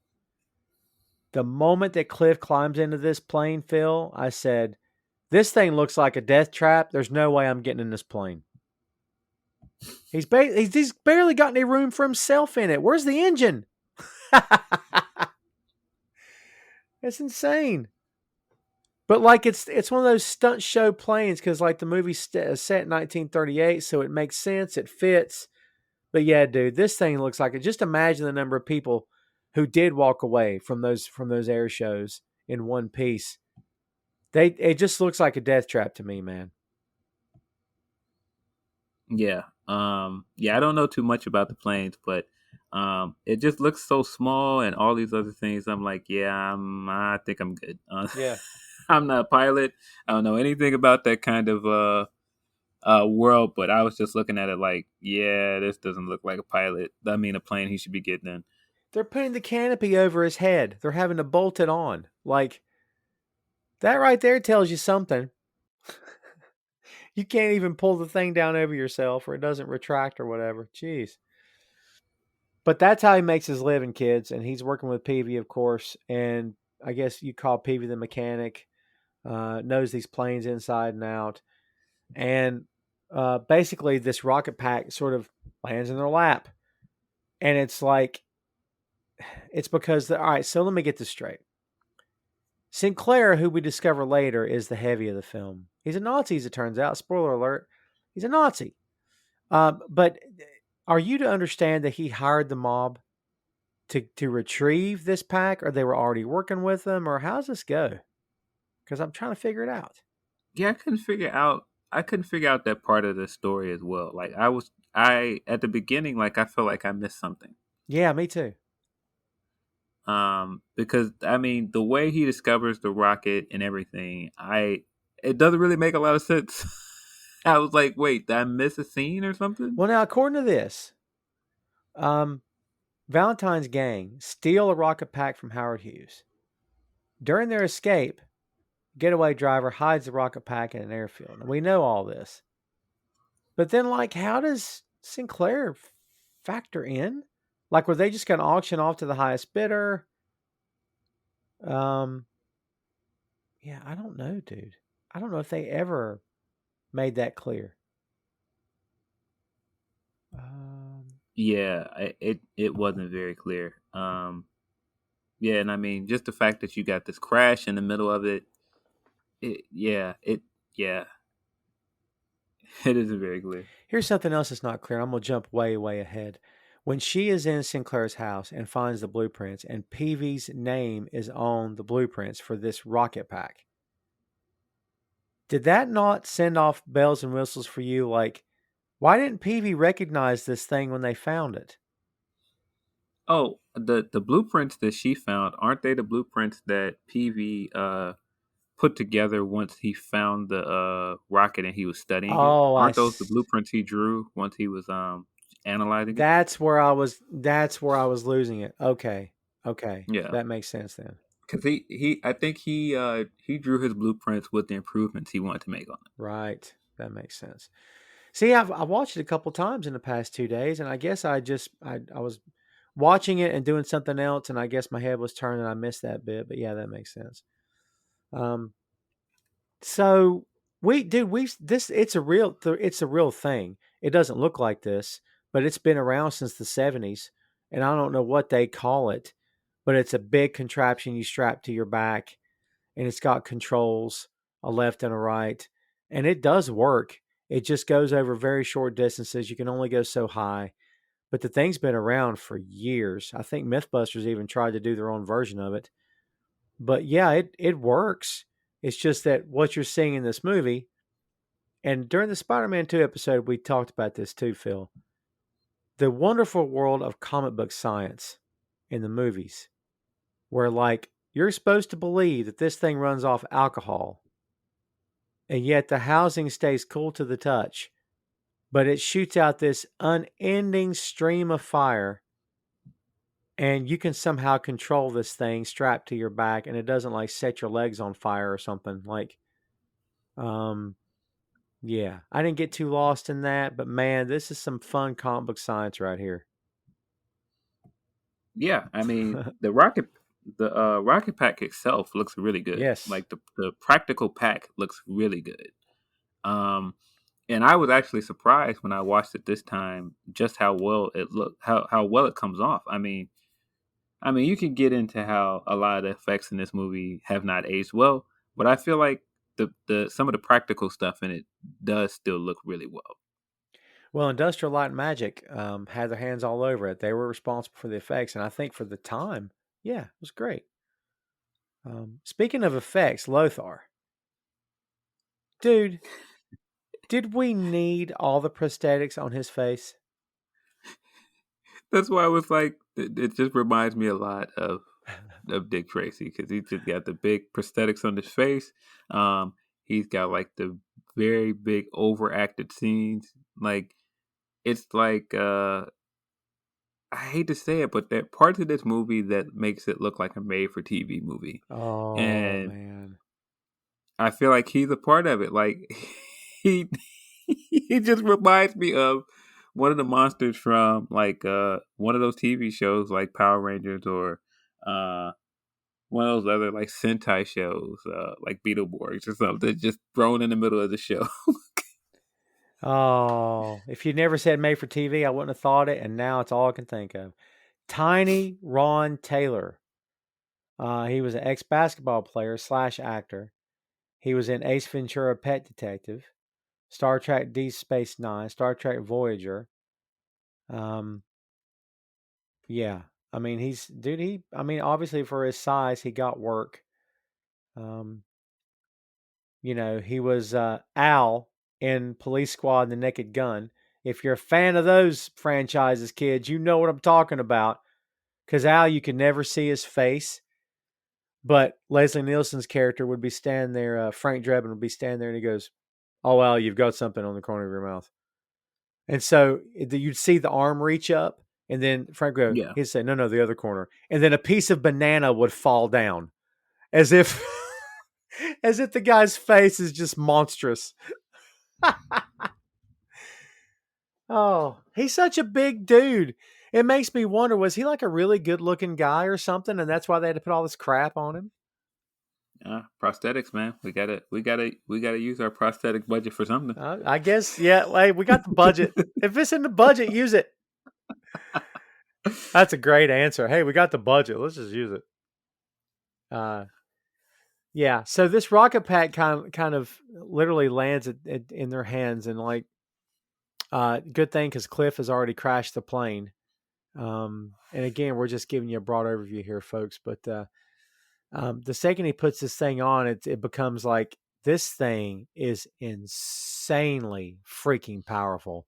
The moment that Cliff climbs into this plane, Phil, I said, This thing looks like a death trap. There's no way I'm getting in this plane. He's barely got any room for himself in it. Where's the engine? That's insane. But like it's one of those stunt show planes because like the movie's set in 1938, so it makes sense. It fits. But yeah, dude, this thing looks like it. Just imagine the number of people who did walk away from those air shows in one piece. It just looks like a death trap to me, man. Yeah. Yeah, I don't know too much about the planes, but it just looks so small and all these other things. I'm like, yeah, I think I'm good. Yeah. I'm not a pilot. I don't know anything about that kind of world, but I was just looking at it like, yeah, this doesn't look like a pilot. I mean, a plane he should be getting in. They're putting the canopy over his head. They're having to bolt it on. Like, that right there tells you something. You can't even pull the thing down over yourself or it doesn't retract or whatever. Jeez. But that's how he makes his living, kids. And he's working with Peavy, of course. And I guess you call Peavy the mechanic, knows these planes inside and out. And basically, this rocket pack sort of lands in their lap. And it's like, it's because, all right, so let me get this straight. Sinclair, who we discover later, is the heavy of the film. He's a Nazi, as it turns out. Spoiler alert. He's a Nazi. But are you to understand that he hired the mob to retrieve this pack, or they were already working with them, or how's this go? Because I'm trying to figure it out. Yeah, I couldn't figure out that part of the story as well. Like I at the beginning, like I felt like I missed something. Yeah, me too. Because I mean, the way he discovers the rocket and everything, it doesn't really make a lot of sense. I was like, wait, did I miss a scene or something? Well, now according to this, Valentine's gang steal a rocket pack from Howard Hughes. During their escape, getaway driver hides the rocket pack in an airfield. And we know all this. But then, like, how does Sinclair factor in? Like, were they just going to auction off to the highest bidder? Yeah, I don't know, dude. I don't know if they ever made that clear. Yeah, it wasn't very clear. Yeah, and I mean, just the fact that you got this crash in the middle of it, yeah, it isn't very clear. Here's something else that's not clear. I'm going to jump way, way ahead. When she is in Sinclair's house and finds the blueprints, and Peavy's name is on the blueprints for this rocket pack, did that not send off bells and whistles for you? Like, why didn't Peavy recognize this thing when they found it? Oh, the blueprints that she found, aren't they the blueprints that Peavy put together once he found the rocket and he was studying it? Oh, Aren't those the blueprints he drew once he was analyzing it? That's where I was losing it. Okay. Yeah. That makes sense then. Because I think he drew his blueprints with the improvements he wanted to make on it. Right. That makes sense. See, I watched it a couple times in the past 2 days, and I guess I was watching it and doing something else, and I guess my head was turning and I missed that bit. But yeah, that makes sense. So it's a real thing. It doesn't look like this, but it's been around since the 70s, and I don't know what they call it, but it's a big contraption you strap to your back, and it's got controls, a left and a right, and it does work. It just goes over very short distances. You can only go so high, but the thing's been around for years. I think Mythbusters even tried to do their own version of it. But yeah, it works. It's just that what you're seeing in this movie, and during the Spider-Man 2 episode, we talked about this too, Phil. The wonderful world of comic book science in the movies, where like you're supposed to believe that this thing runs off alcohol, and yet the housing stays cool to the touch, but it shoots out this unending stream of fire, and you can somehow control this thing strapped to your back, and it doesn't like set your legs on fire or something. Like, yeah, I didn't get too lost in that, but man, this is some fun comic book science right here. Yeah, I mean the rocket the rocket pack itself looks really good. Yes. Like the practical pack looks really good. Um, and I was actually surprised when I watched it this time just how well it looked, how well it comes off. I mean, you can get into how a lot of the effects in this movie have not aged well, but I feel like the some of the practical stuff in it does still look really well. Well, Industrial Light and Magic had their hands all over it. They were responsible for the effects, and I think for the time, yeah, it was great. Speaking of effects, Lothar, dude, did we need all the prosthetics on his face? That's why I was like, it just reminds me a lot of Dick Tracy because he just got the big prosthetics on his face. He's got like the very big overacted scenes. Like it's like I hate to say it, but there are parts of this movie that makes it look like a made for TV movie. Oh And man. I feel like he's a part of it. Like he he just reminds me of one of the monsters from like one of those TV shows like Power Rangers or uh one of those other like Sentai shows, like Beetleborgs or something, just thrown in the middle of the show. Oh, if you'd never said made for TV, I wouldn't have thought it, and now it's all I can think of. Tiny Ron Taylor. He was an ex-basketball player / actor. He was in Ace Ventura: Pet Detective, Star Trek: Deep Space Nine, Star Trek: Voyager. Um, yeah, I mean I mean, obviously for his size, he got work. Um, he was Al in Police Squad and The Naked Gun. If you're a fan of those franchises, kids, you know what I'm talking about. Because Al, you can never see his face, but Leslie Nielsen's character would be standing there. Frank Drebin would be standing there, and he goes, "Oh, Al, you've got something on the corner of your mouth." And so you'd see the arm reach up, and then Frank would go, Yeah. he'd say, "No, the other corner," and then a piece of banana would fall down, as if, as if the guy's face is just monstrous. Oh, he's such a big dude. It makes me wonder, was he like a really good looking guy or something? And that's why they had to put all this crap on him? Prosthetics, man. We gotta use our prosthetic budget for something. I guess, yeah. Hey, we got the budget. If it's in the budget, use it. That's a great answer. Hey, we got the budget. Let's just use it. Yeah. So this rocket pack kind of literally lands in their hands, and like, good thing because Cliff has already crashed the plane. And again, we're just giving you a broad overview here, folks. But the second he puts this thing on, it becomes like this thing is insanely freaking powerful,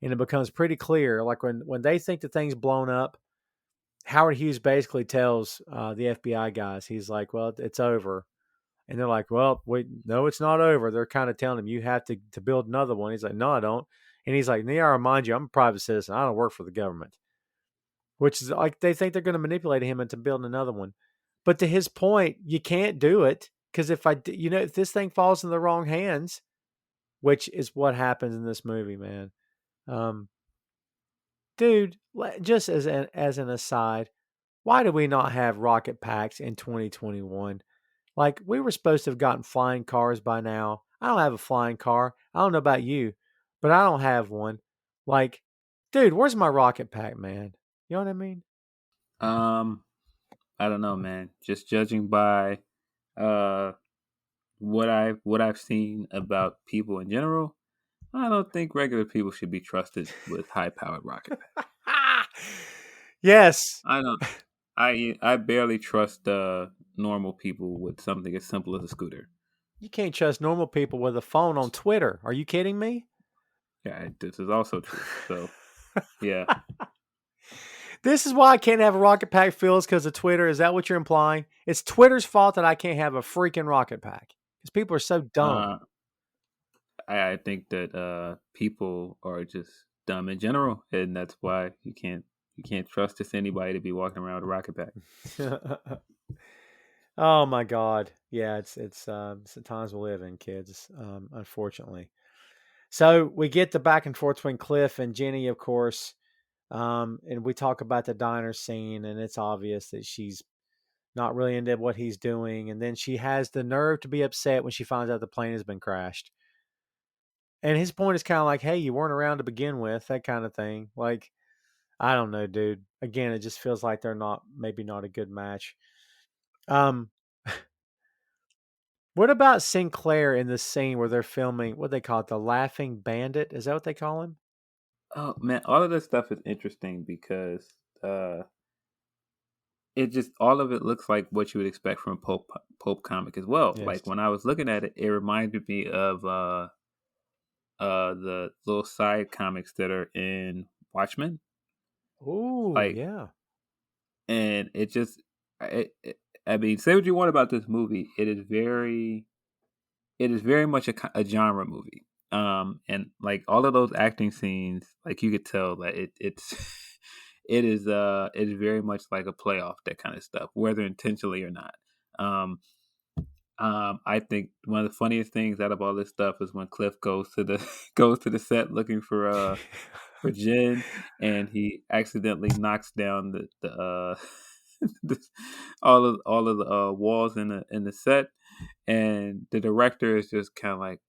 and it becomes pretty clear. Like when they think the thing's blown up, Howard Hughes basically tells the FBI guys, he's like, "Well, it's over," and they're like, "Well, wait, no, it's not over." They're kind of telling him, "You have to build another one." He's like, "No, I don't," and he's like, "Yeah, I remind you, I'm a private citizen. I don't work for the government." Which is like they think they're going to manipulate him into building another one. But to his point, you can't do it because if this thing falls in the wrong hands, which is what happens in this movie, man. Um, dude, just as an aside, why do we not have rocket packs in 2021? Like we were supposed to have gotten flying cars by now. I don't have a flying car. I don't know about you, but I don't have one. Like, dude, where's my rocket pack, man? You know what I mean? Um, I don't know, man. Just judging by uh what I've seen about people in general, I don't think regular people should be trusted with high powered rocket packs. Yes. I don't. I barely trust normal people with something as simple as a scooter. You can't trust normal people with a phone on Twitter. Are you kidding me? Yeah, this is also true. So yeah. This is why I can't have a rocket pack, Phil's, because of Twitter. Is that what you're implying? It's Twitter's fault that I can't have a freaking rocket pack because people are so dumb. I think that people are just dumb in general, and that's why you can't trust just anybody to be walking around with a rocket pack. Oh my God. Yeah, it's the times we live in, kids, unfortunately. So we get the back and forth between Cliff and Jenny, of course. And we talk about the diner scene, and it's obvious that she's not really into what he's doing. And then she has the nerve to be upset when she finds out the plane has been crashed. And his point is kind of like, hey, you weren't around to begin with, that kind of thing. Like, I don't know, dude. Again, it just feels like they're maybe not a good match. Um, what about Sinclair in the scene where they're filming what they call it, the Laughing Bandit? Is that what they call him? Oh man, all of this stuff is interesting because it just all of it looks like what you would expect from a pulp comic as well. Yes. Like when I was looking at it, it reminded me of the little side comics that are in Watchmen. Oh, Like, yeah. and it just, I mean, say what you want about this movie, it is very much a genre movie. And like all of those acting scenes, like you could tell that it's it is very much like a playoff, that kind of stuff, whether intentionally or not. Um, I think one of the funniest things out of all this stuff is when Cliff goes to the goes to the set looking for Jen, and he accidentally knocks down the all of the walls in the set, and the director is just kind of like,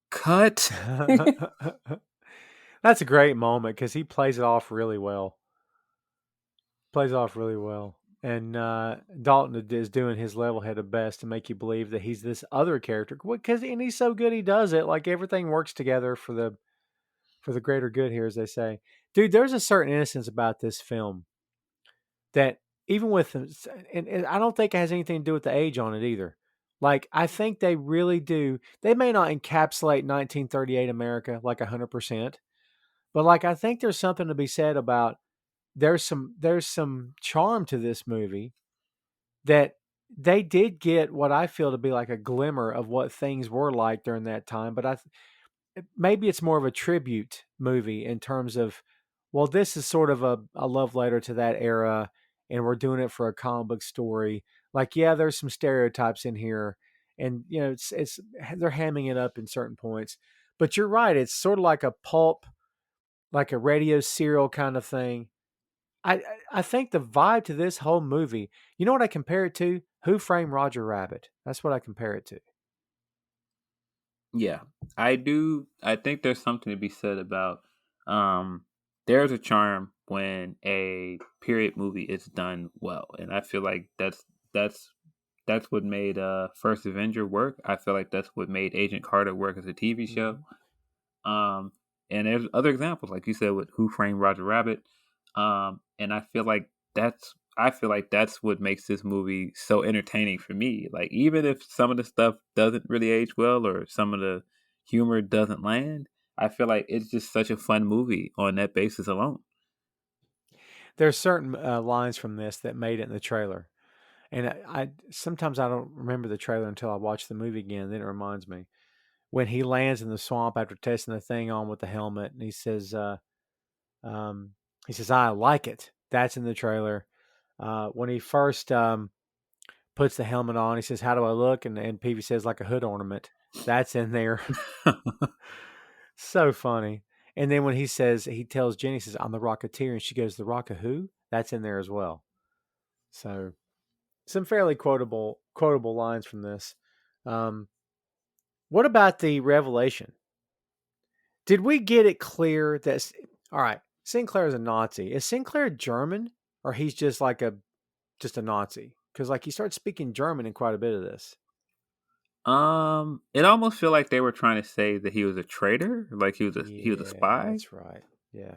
cut. That's a great moment because he plays it off really well. Plays it off really well. And Dalton is doing his level-headed best to make you believe that he's this other character. And he's so good he does it. Like everything works together for the greater good here, as they say. Dude, there's a certain innocence about this film that even with, and I don't think it has anything to do with the age on it either. Like, I think they really do. They may not encapsulate 1938 America like 100%, but like, I think there's something to be said about there's some charm to this movie that they did get what I feel to be like a glimmer of what things were like during that time. But maybe it's more of a tribute movie in terms of, well, this is sort of a love letter to that era, and we're doing it for a comic book story. Like, yeah, there's some stereotypes in here, and it's they're hamming it up in certain points. But you're right; it's sort of like a pulp, like a radio serial kind of thing. I think the vibe to this whole movie, you know what I compare it to? Who Framed Roger Rabbit? That's what I compare it to. Yeah, I do. I think there's something to be said about there's a charm when a period movie is done well, and I feel like that's that's what made First Avenger work. I feel like that's what made Agent Carter work as a TV show. Mhm. Um, and there's other examples, like you said, with Who Framed Roger Rabbit. And I feel like that's what makes this movie so entertaining for me. Like even if some of the stuff doesn't really age well or some of the humor doesn't land, I feel like it's just such a fun movie on that basis alone. There's certain lines from this that made it in the trailer, and I sometimes I don't remember the trailer until I watch the movie again. Then it reminds me when he lands in the swamp after testing the thing on with the helmet, and um, he says, "I like it." That's in the trailer. When he first puts the helmet on, he says, "How do I look?" And Peavy says, "Like a hood ornament." That's in there. So funny. And then when he tells Jenny, he says, "I'm the Rocketeer," and she goes, "The Rock of who?" That's in there as well. So some fairly quotable lines from this. Um, what about the revelation? Did we get it clear that all right? Sinclair is a Nazi. Is Sinclair German, or he's just a Nazi? Because like he starts speaking German in quite a bit of this. It almost feel like they were trying to say that he was a traitor, like he was a Yeah, spy. that's right. Yeah.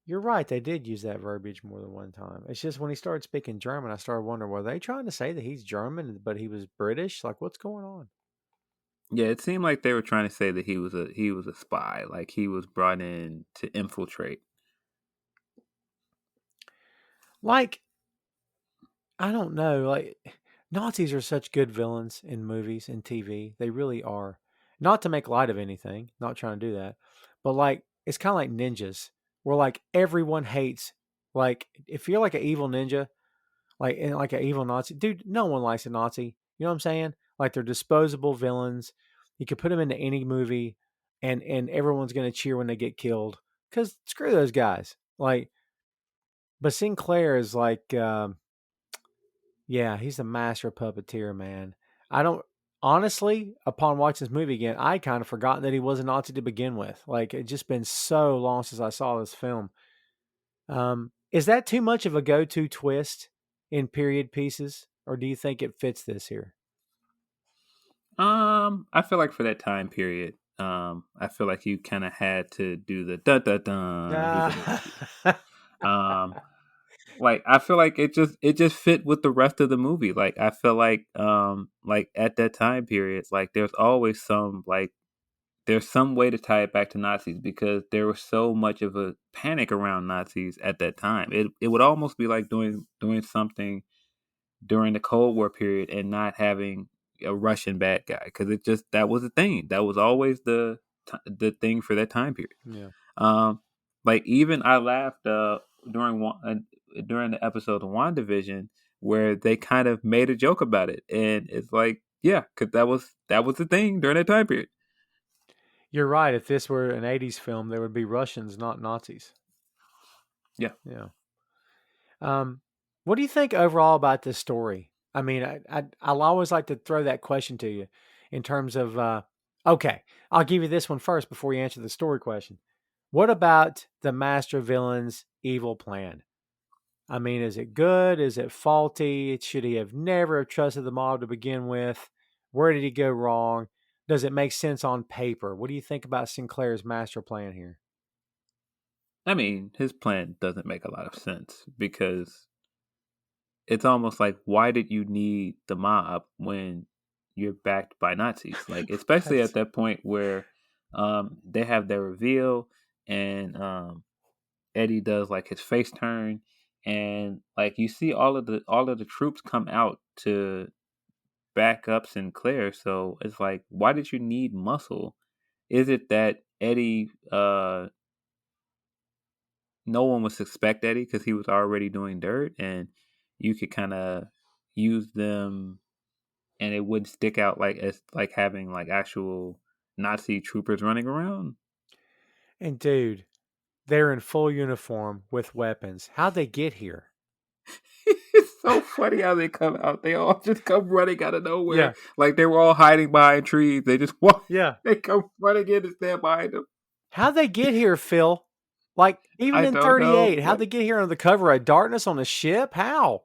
You're right. They did use that verbiage more than one time. It's just when he started speaking German, I started wondering, were they trying to say that he's German, but he was British? Like, what's going on? Yeah, it seemed like they were trying to say that he was a spy, like he was brought in to infiltrate. Like, I don't know. Like, Nazis are such good villains in movies and TV. They really are. Not to make light of anything, not trying to do that. But, like, it's kind of like ninjas, where, like, everyone hates. Like, if you're like an evil ninja, like an evil Nazi. Dude, no one likes a Nazi. You know what I'm saying? Like they're disposable villains. You could put them into any movie, and everyone's gonna cheer when they get killed. Cause screw those guys. Like But Sinclair is like, yeah, he's a master puppeteer, man. I don't honestly, upon watching this movie again, I kind of forgotten that he was a Nazi to begin with. Like it's just been so long since I saw this film. Is that too much of a go-to twist in period pieces, or do you think it fits this here? I feel like for that time period, I feel like you kind of had to do the dun dun dun. He's a Nazi. Um, like I feel like it just fit with the rest of the movie. Like I feel like at that time period, like there's some way to tie it back to Nazis because there was so much of a panic around Nazis at that time. It would almost be like doing something during the Cold War period and not having a Russian bad guy because it just that was the thing. That was always the thing for that time period. Yeah. Um, like even I laughed during the episode of WandaVision where they kind of made a joke about it, and it's like yeah, because that was the thing during that time period. You're right. If this were an 80s film, there would be Russians, not Nazis. Yeah. Yeah. What do you think overall about this story? I mean, I'll always like to throw that question to you in terms of, okay, I'll give you this one first before you answer the story question. What about the master villain's evil plan? I mean, is it good? Is it faulty? Should he have never have trusted the mob to begin with? Where did he go wrong? Does it make sense on paper? What do you think about Sinclair's master plan here? I mean, his plan doesn't make a lot of sense because it's almost like why did you need the mob when you're backed by Nazis? Like especially Right. at that point where they have their reveal and Eddie does like his face turn and like you see all of the troops come out to back up Sinclair. So it's like why did you need muscle? Is it that Eddie no one would suspect Eddie because he was already doing dirt and you could kind of use them and it wouldn't stick out like as like having like actual Nazi troopers running around. And dude, they're in full uniform with weapons. How'd they get here? It's so funny how they come out. They all just come running out of nowhere. Yeah. Like they were all hiding behind trees. They just walk. Yeah. They come running in and stand behind them. How'd they get here, Phil? Like, even I in don't know. 38, how'd Like they get here under the cover of darkness on a ship? How?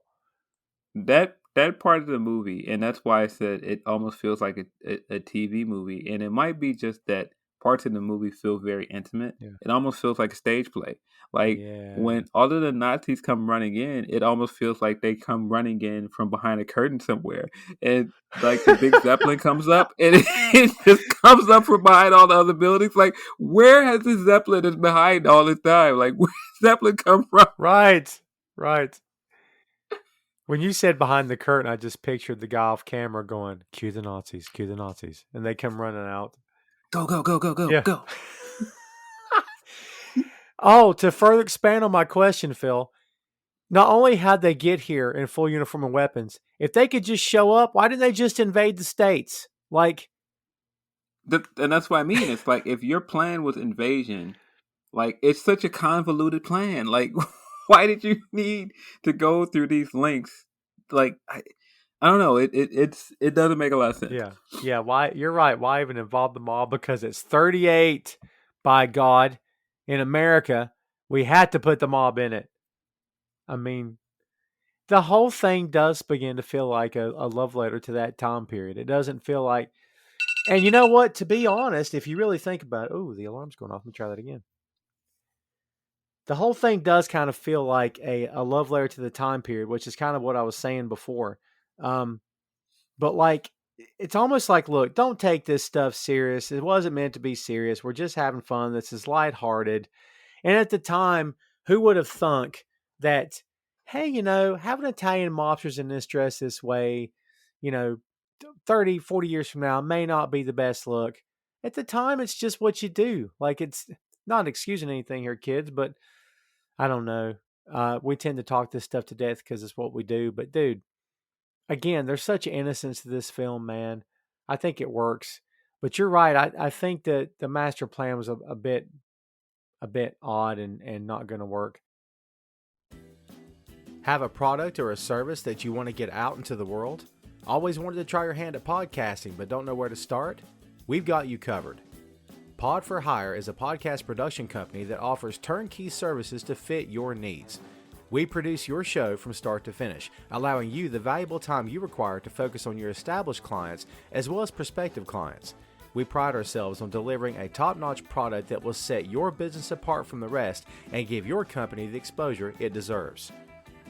that part of the movie, and that's why I said it almost feels like a TV movie, and it might be just that parts of the movie feel very intimate. Yeah. It almost feels like a stage play. Like Yeah. when all of the Nazis come running in, it almost feels like they come running in from behind a curtain somewhere, and like the big zeppelin comes up, and it just comes up from behind all the other buildings. Like where has this zeppelin is behind all this time? Like where does zeppelin come from? Right. Right. When you said behind the curtain, I just pictured the guy off camera going, cue the Nazis, cue the Nazis. And they come running out. Go go go go go Yeah. go. Oh, to further expand on my question, Phil, not only how'd they get here in full uniform and weapons, if they could just show up, why didn't they just invade the States? Like, And that's what I mean. It's like if your plan was invasion, like it's such a convoluted plan. Like, why did you need to go through these lengths? Like, I don't know. It doesn't make a lot of sense. yeah. Yeah. Why? You're right. Why even involve the mob? Because it's 38, by God, in America. We had to put the mob in it. I mean, the whole thing does begin to feel like a love letter to that time period. It doesn't feel like, and you know what? To be honest, if you really think about it, oh, the alarm's going off. Let me try that again. The whole thing does kind of feel like a love letter to the time period, which is kind of what I was saying before. But like, it's almost like, look, don't take this stuff serious. It wasn't meant to be serious. We're just having fun. This is lighthearted. And at the time, who would have thunk that, hey, having Italian mobsters in this dress this way, you know, 30, 40 years from now may not be the best look. At the time, it's just what you do. Like, it's not excusing anything here, kids, but I don't know. We tend to talk this stuff to death because it's what we do. But dude, again, there's such innocence to this film, man. I think it works. But you're right. I think that the master plan was a bit odd and not going to work. Have a product or a service that you want to get out into the world? Always wanted to try your hand at podcasting but don't know where to start? We've got you covered. Pod for Hire is a podcast production company that offers turnkey services to fit your needs. We produce your show from start to finish, allowing you the valuable time you require to focus on your established clients as well as prospective clients. We pride ourselves on delivering a top-notch product that will set your business apart from the rest and give your company the exposure it deserves.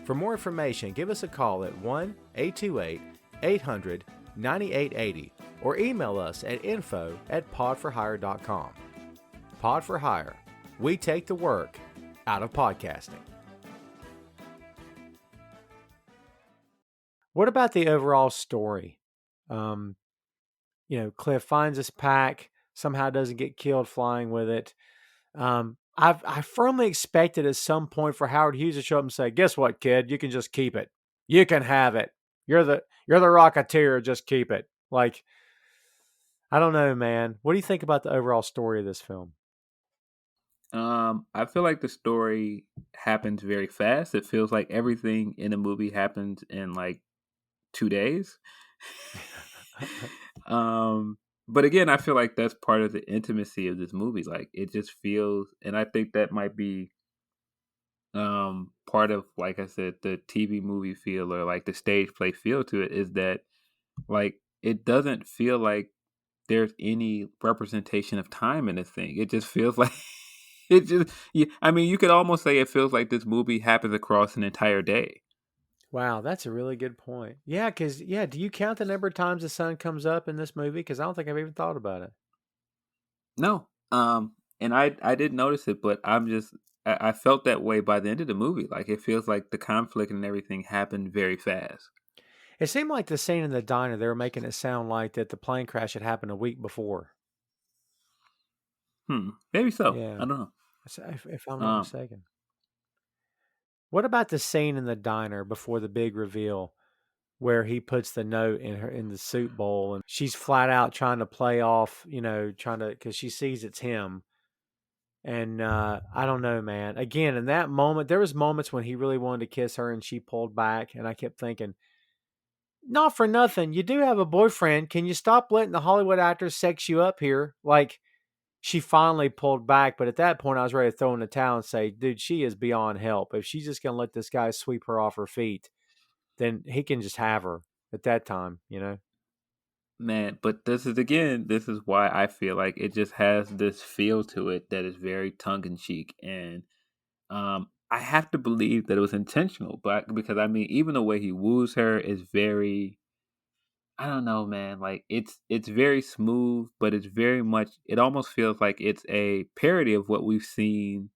For more information, give us a call at 1-828-800-9880 or email us at info@podforhire.com. Pod for Hire. We take the work out of podcasting. What about the overall story? Cliff finds his pack, somehow doesn't get killed flying with it. I firmly expected at some point for Howard Hughes to show up and say, "Guess what, kid? You can just keep it. You can have it. You're the Rocketeer. Just keep it." Like, I don't know, man. What do you think about the overall story of this film? I feel like the story happens very fast. It feels like everything in the movie happens in like 2 days. But again, I feel like that's part of the intimacy of this movie. Like, it just feels, and I think that might be part of, like I said, the TV movie feel or like the stage play feel to it, is that like it doesn't feel like there's any representation of time in this thing. It just feels like I mean, you could almost say it feels like this movie happens across an entire day. Wow, that's a really good point. Yeah, because, do you count the number of times the sun comes up in this movie? Because I don't think I've even thought about it. No. And I did notice it, but I felt that way by the end of the movie. Like, it feels like the conflict and everything happened very fast. It seemed like the scene in the diner, they were making it sound like that the plane crash had happened a week before. Maybe so. Yeah. I don't know. If I'm not mistaken. What about the scene in the diner before the big reveal where he puts the note in the soup bowl and she's flat out trying to play off, because she sees it's him. And I don't know, man. Again, in that moment, there was moments when he really wanted to kiss her and she pulled back. And I kept thinking, not for nothing, you do have a boyfriend. Can you stop letting the Hollywood actors sex you up here? Like, she finally pulled back, but at that point I was ready to throw in the towel and say, dude, she is beyond help. If she's just going to let this guy sweep her off her feet, then he can just have her at that time, Man, but this is why I feel like it just has this feel to it that is very tongue-in-cheek. And I have to believe that it was intentional, but because I mean, even the way he woos her is very, I don't know, man. Like, it's very smooth, but it's very much. It almost feels like it's a parody of what we've seen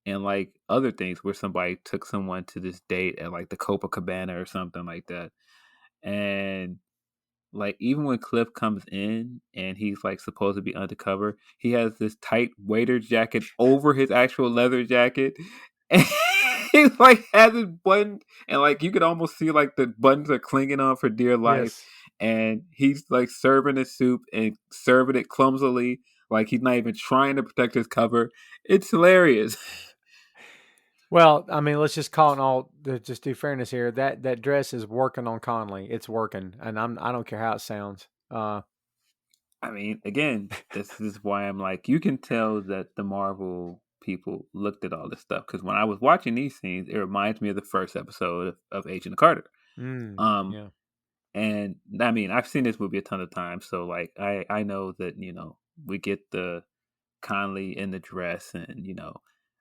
in like other things, where somebody took someone to this date at like the Copacabana or something like that. And like, even when Cliff comes in and he's like supposed to be undercover, he has this tight waiter jacket over his actual leather jacket. And he like has his button, and like you could almost see like the buttons are clinging on for dear life. Yes. And he's like serving his soup and serving it clumsily, like he's not even trying to protect his cover. It's hilarious. Well, I mean, let's just call it all. Just do fairness here. That dress is working on Conley. It's working, and I don't care how it sounds. I mean, again, this is why I'm like, you can tell that the Marvel people looked at all this stuff, because when I was watching these scenes, it reminds me of the first episode of Agent Carter. Yeah. And I mean, I've seen this movie a ton of times, so like I know that we get the Conley in the dress, and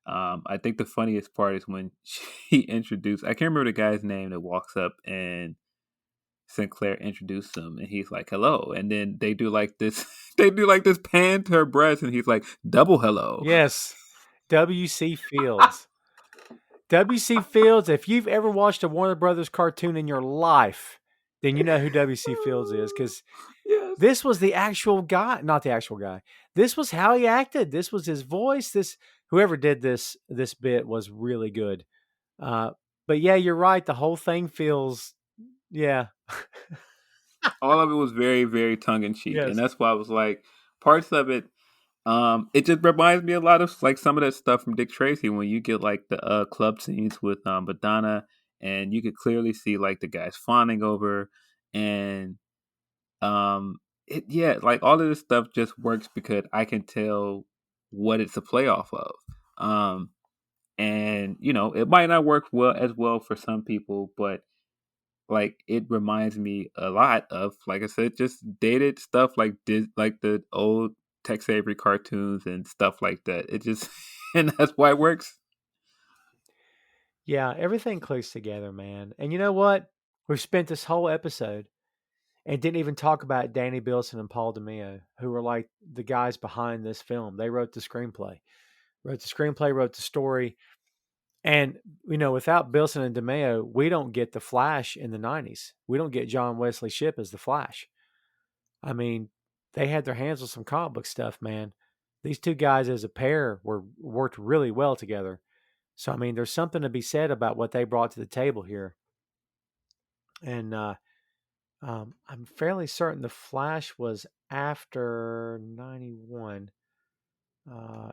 I think the funniest part is when she introduced, I can't remember the guy's name that walks up and Sinclair introduced him, and he's like, "Hello," and then they do like this pan to her breast, and he's like, "Double hello." Yes. W.C. Fields. W.C. Fields, if you've ever watched a Warner Brothers cartoon in your life, then you know who W.C. Fields is, because Yes. this was the actual guy, not the actual guy. This was how he acted. This was his voice. Whoever did this bit was really good. But yeah, you're right. The whole thing feels, yeah. All of it was very, very tongue in cheek, Yes. and that's why I was like, parts of it. It just reminds me a lot of like some of that stuff from Dick Tracy, when you get like the club scenes with Madonna and you could clearly see like the guys fawning over, and like all of this stuff just works because I can tell what it's a play off of. Um, and it might not work well for some people, but like it reminds me a lot of, like I said, just dated stuff like like the old Tex Avery cartoons and stuff like that. It just and that's why it works. Yeah, everything clicks together, man. And you know what? We've spent this whole episode and didn't even talk about Danny Bilson and Paul DeMeo, who were like the guys behind this film. They wrote the screenplay, wrote the story. And, without Bilson and DeMeo, we don't get the Flash in the 90s. We don't get John Wesley Shipp as the Flash. I mean, they had their hands on some comic book stuff, man. These two guys as a pair worked really well together. So, I mean, there's something to be said about what they brought to the table here. And I'm fairly certain the Flash was after 91.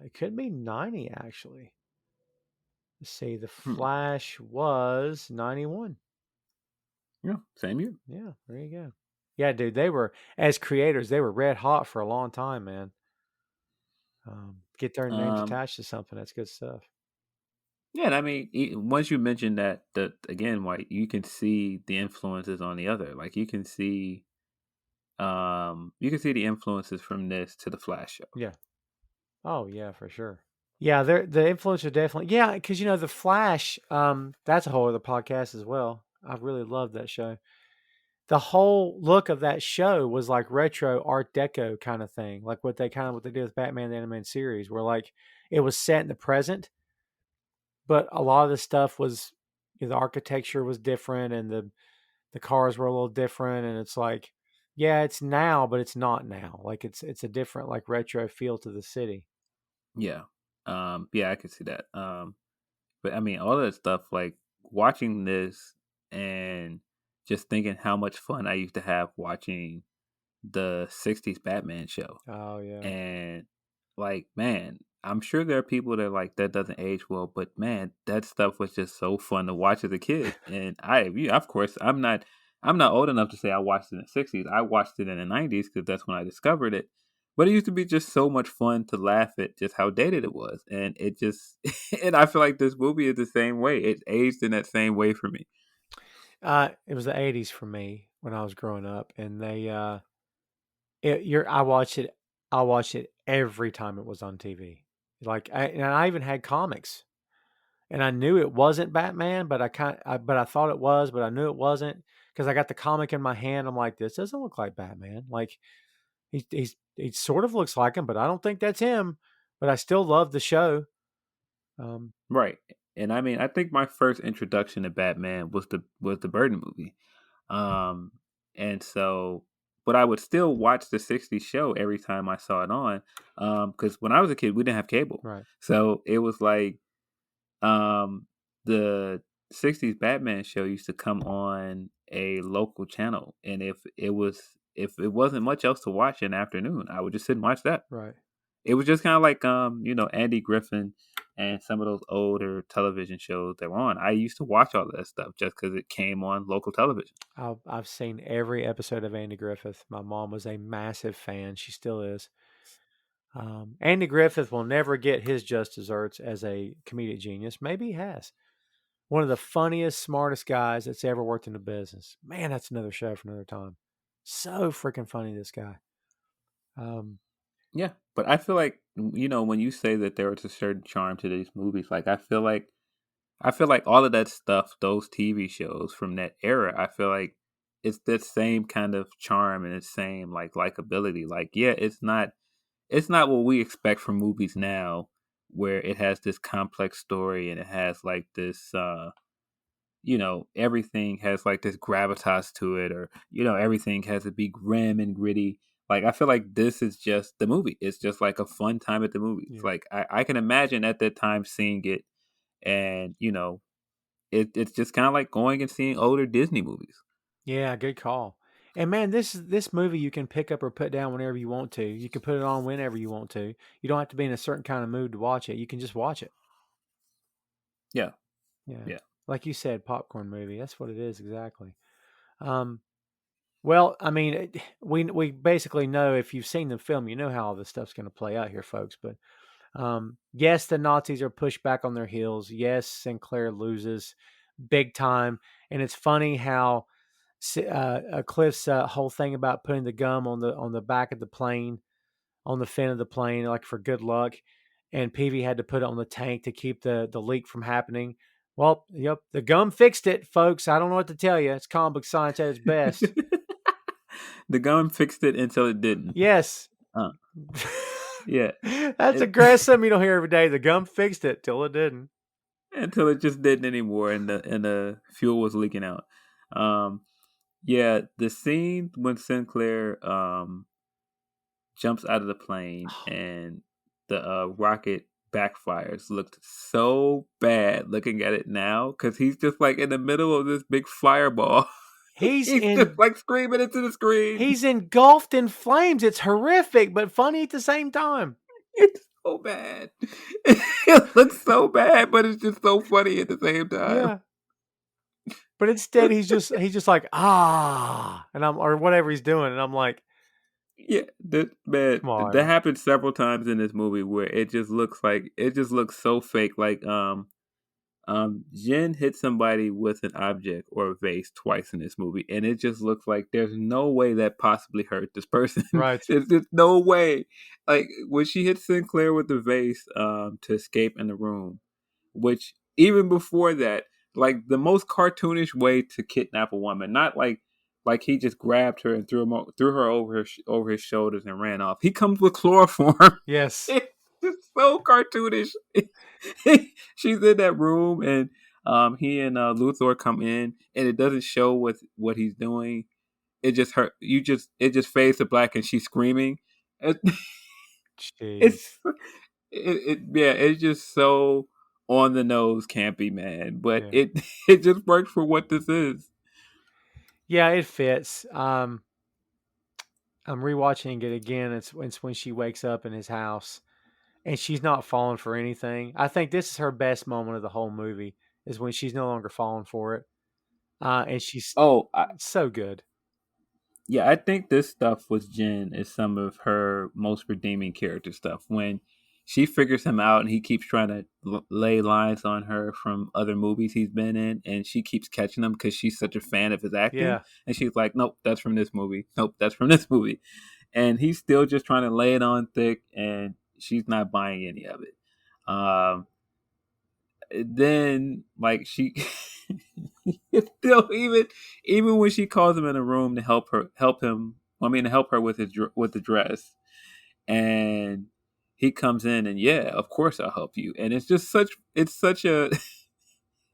It could be 90, actually. Let's see. The Flash was 91. Yeah, same year. Yeah, there you go. Yeah, dude, they were, as creators, they were red hot for a long time, man. Get their names attached to something. That's good stuff. Yeah, and I mean, once you mention that, again, like you can see the influences on the other. Like you can see the influences from this to the Flash show. Yeah. Oh yeah, for sure. Yeah, the influence are definitely, yeah, because the Flash, that's a whole other podcast as well. I really loved that show. The whole look of that show was like retro Art Deco kind of thing, like what they did with Batman the Animated Series, where like it was set in the present, but a lot of the stuff was, the architecture was different and the cars were a little different, and it's like, yeah, it's now, but it's not now. Like it's a different like retro feel to the city. Yeah. Yeah, I could see that. But I mean, all that stuff, like watching this and just thinking how much fun I used to have watching the 60s Batman show. Oh yeah. And like, man, I'm sure there are people that like that doesn't age well, but man, that stuff was just so fun to watch as a kid. And of course, I'm not old enough to say I watched it in the 60s. I watched it in the 90s because that's when I discovered it. But it used to be just so much fun to laugh at just how dated it was. And it just, and I feel like this movie is the same way. It aged in that same way for me. It was the 80s for me when I was growing up, and I watched it. I watched it every time it was on TV. And I even had comics, and I knew it wasn't Batman, but I thought it was, but I knew it wasn't because I got the comic in my hand. I'm like, this doesn't look like Batman. Like he sort of looks like him, but I don't think that's him. But I still love the show. Right. And I mean, I think my first introduction to Batman was the Burton movie. Um, and so, but I would still watch the 60s show every time I saw it on. Because when I was a kid, we didn't have cable. Right. So it was like, the 60s Batman show used to come on a local channel. And if it wasn't much else to watch in the afternoon, I would just sit and watch that. Right. It was just kind of like, Andy Griffin and some of those older television shows that were on. I used to watch all of that stuff just because it came on local television. I've seen every episode of Andy Griffith. My mom was a massive fan. She still is. Andy Griffith will never get his just desserts as a comedic genius. Maybe he has. One of the funniest, smartest guys that's ever worked in the business. Man, that's another show for another time. So freaking funny, this guy. Yeah, but I feel like when you say that there was a certain charm to these movies, like I feel like all of that stuff, those TV shows from that era, I feel like it's that same kind of charm and the same like likability. Like, yeah, it's not what we expect from movies now, where it has this complex story and it has like this everything has like this gravitas to it, or everything has to be grim and gritty. Like, I feel like this is just the movie. It's just like a fun time at the movies. Yeah. Like I can imagine at that time seeing it, and it's just kind of like going and seeing older Disney movies. Yeah, good call. And man, this movie you can pick up or put down whenever you want to. You can put it on whenever you want to. You don't have to be in a certain kind of mood to watch it. You can just watch it. Yeah. Yeah. Yeah. Like you said, popcorn movie. That's what it is exactly. Um, well, I mean, we basically know if you've seen the film, you know how all this stuff's going to play out here, folks. But yes, the Nazis are pushed back on their heels. Yes, Sinclair loses big time, and it's funny how Cliff's whole thing about putting the gum on the back of the plane, on the fin of the plane, like for good luck, and Peavy had to put it on the tank to keep the leak from happening. Well, yep, the gum fixed it, folks. I don't know what to tell you. It's comic book science at its best. The gun fixed it until it didn't. Yes. Uh, yeah. That's aggressive. You don't hear every day. The gum fixed it till it didn't. Until it just didn't anymore, and the fuel was leaking out. Yeah, the scene when Sinclair jumps out of the plane and the rocket backfires looked so bad looking at it now because he's just like in the middle of this big fireball. He's just like screaming into the screen. He's engulfed in flames. It's horrific, but funny at the same time. It's so bad. It looks so bad, but it's just so funny at the same time. Yeah. But instead, he's just like and or whatever he's doing, and I'm like, yeah, that happened several times in this movie where it just looks so fake. Like Jin hit somebody with an object or a vase twice in this movie, and it just looks like there's no way that possibly hurt this person. Right. There's no way. Like when she hit Sinclair with the vase to escape in the room, which even before that, like the most cartoonish way to kidnap a woman, not like he just grabbed her and threw her over his shoulders and ran off. He comes with chloroform. Yes. It's so cartoonish. She's in that room, and he and Luthor come in, and it doesn't show what he's doing. It just it just fades to black, and she's screaming. It's just so on the nose, campy, man. But it just works for what this is. Yeah, it fits. I'm rewatching it again. It's when she wakes up in his house. And she's not falling for anything. I think this is her best moment of the whole movie, is when she's no longer falling for it. And she's so good. Yeah, I think this stuff with Jen is some of her most redeeming character stuff. When she figures him out and he keeps trying to lay lines on her from other movies he's been in, and she keeps catching them because she's such a fan of his acting. Yeah. And she's like, nope, that's from this movie. Nope, that's from this movie. And he's still just trying to lay it on thick, and she's not buying any of it. Then like she still even when she calls him in a room to help her with the dress, and he comes in and of course I'll help you, and it's such a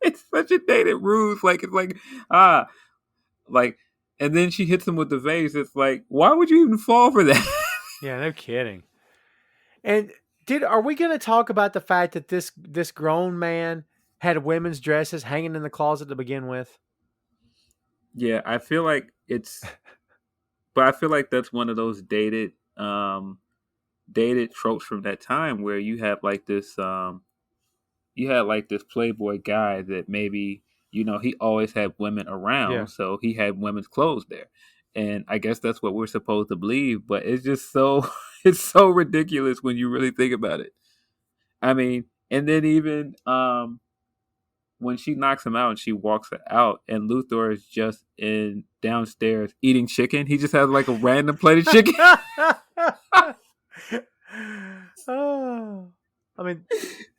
it's such a dated ruse. Like it's like and then she hits him with the vase. It's like, why would you even fall for that? Yeah, no kidding. And are we going to talk about the fact that this grown man had women's dresses hanging in the closet to begin with? Yeah, I feel like but I feel like that's one of those dated tropes from that time where you have like this playboy guy that maybe, he always had women around, so he had women's clothes there. And I guess that's what we're supposed to believe, but it's just it's so ridiculous when you really think about it. I mean, and then even when she knocks him out and she walks out, and Luthor is just downstairs eating chicken. He just has like a random plate of chicken. Oh, I mean,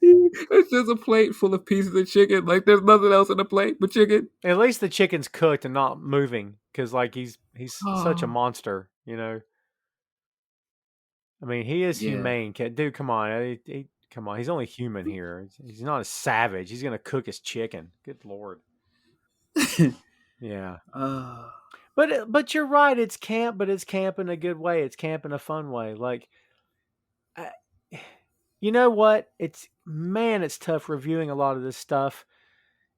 it's just a plate full of pieces of chicken. Like there's nothing else in the plate but chicken. At least the chicken's cooked and not moving, because like he's such a monster, I mean, he is humane. Dude, come on. Come on. He's only human here. He's not a savage. He's going to cook his chicken. Good Lord. Yeah. But you're right. It's camp, but it's camp in a good way. It's camp in a fun way. Like, you know what? It's tough reviewing a lot of this stuff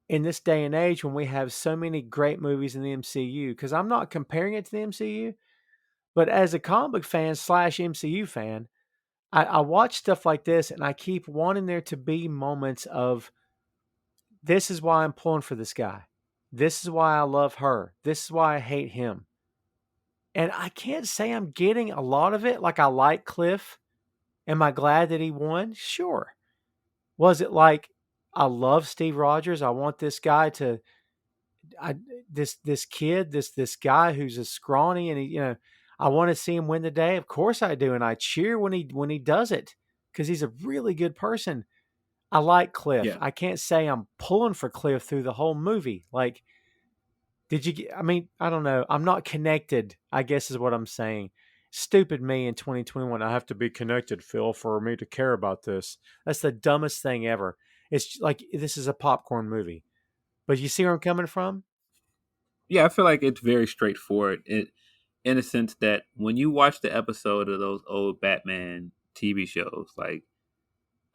in this day and age when we have so many great movies in the MCU. Because I'm not comparing it to the MCU, but as a comic book fan / MCU fan, I watch stuff like this and I keep wanting there to be moments of this is why I'm pulling for this guy. This is why I love her. This is why I hate him. And I can't say I'm getting a lot of it. Like, I like Cliff. Am I glad that he won? Sure. Was it like, I love Steve Rogers. I want this guy to, I this kid, this guy who's a scrawny, and he, I want to see him win the day. Of course I do, and I cheer when he does it because he's a really good person. I like Cliff. Yeah. I can't say I'm pulling for Cliff through the whole movie. Like, did you get, I mean, I don't know. I'm not connected, I guess is what I'm saying. Stupid me in 2021. I have to be connected, Phil, for me to care about this. That's the dumbest thing ever. It's like, this is a popcorn movie. But you see where I'm coming from? Yeah, I feel like it's very straightforward. In a sense that when you watch the episode of those old Batman TV shows, like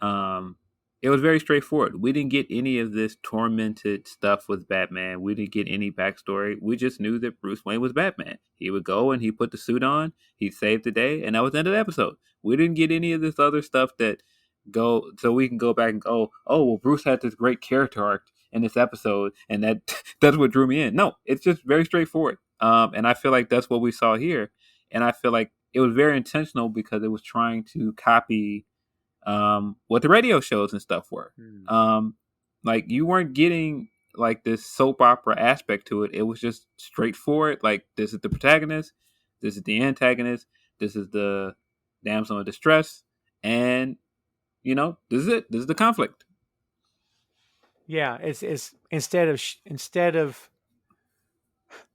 um it was very straightforward. We didn't get any of this tormented stuff with Batman. We didn't get any backstory. We just knew that Bruce Wayne was Batman. He would go and he put the suit on, he saved the day, and that was the end of the episode. We didn't get any of this other stuff that go so we can go back and go, oh well, Bruce had this great character arc in this episode, and that that's what drew me in. No, it's just very straightforward. And I feel like that's what we saw here. And I feel like it was very intentional because it was trying to copy what the radio shows and stuff were. Like you weren't getting like this soap opera aspect to it. It was just straightforward. Like this is the protagonist, this is the antagonist, this is the damsel in distress, and this is it. This is the conflict. Yeah, it's instead of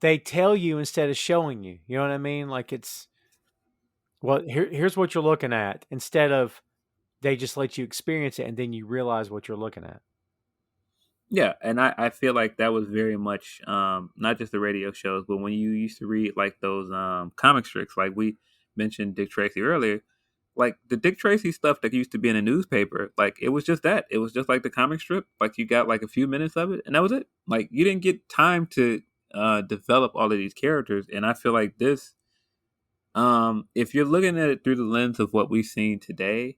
they tell you instead of showing you. You know what I mean? Like, it's, well, here's what you're looking at, instead of they just let you experience it and then you realize what you're looking at. Yeah, and I feel like that was very much not just the radio shows, but when you used to read like those comic strips, like we mentioned Dick Tracy earlier, like the Dick Tracy stuff that used to be in a newspaper, like it was just that. It was just like the comic strip. Like you got like a few minutes of it and that was it. Like you didn't get time to develop all of these characters. And I feel like this, if you're looking at it through the lens of what we've seen today,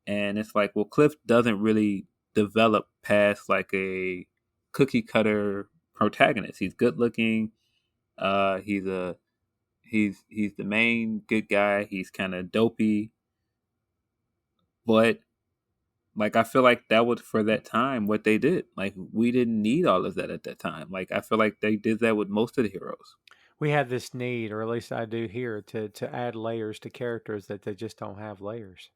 and it's like, well, Cliff doesn't really develop past like a cookie cutter protagonist. He's good looking. He's he's the main good guy. He's kind of dopey, but like I feel like that was for that time what they did. Like we didn't need all of that at that time. Like I feel like they did that with most of the heroes. We have this need, or at least I do here, to add layers to characters that they just don't have layers.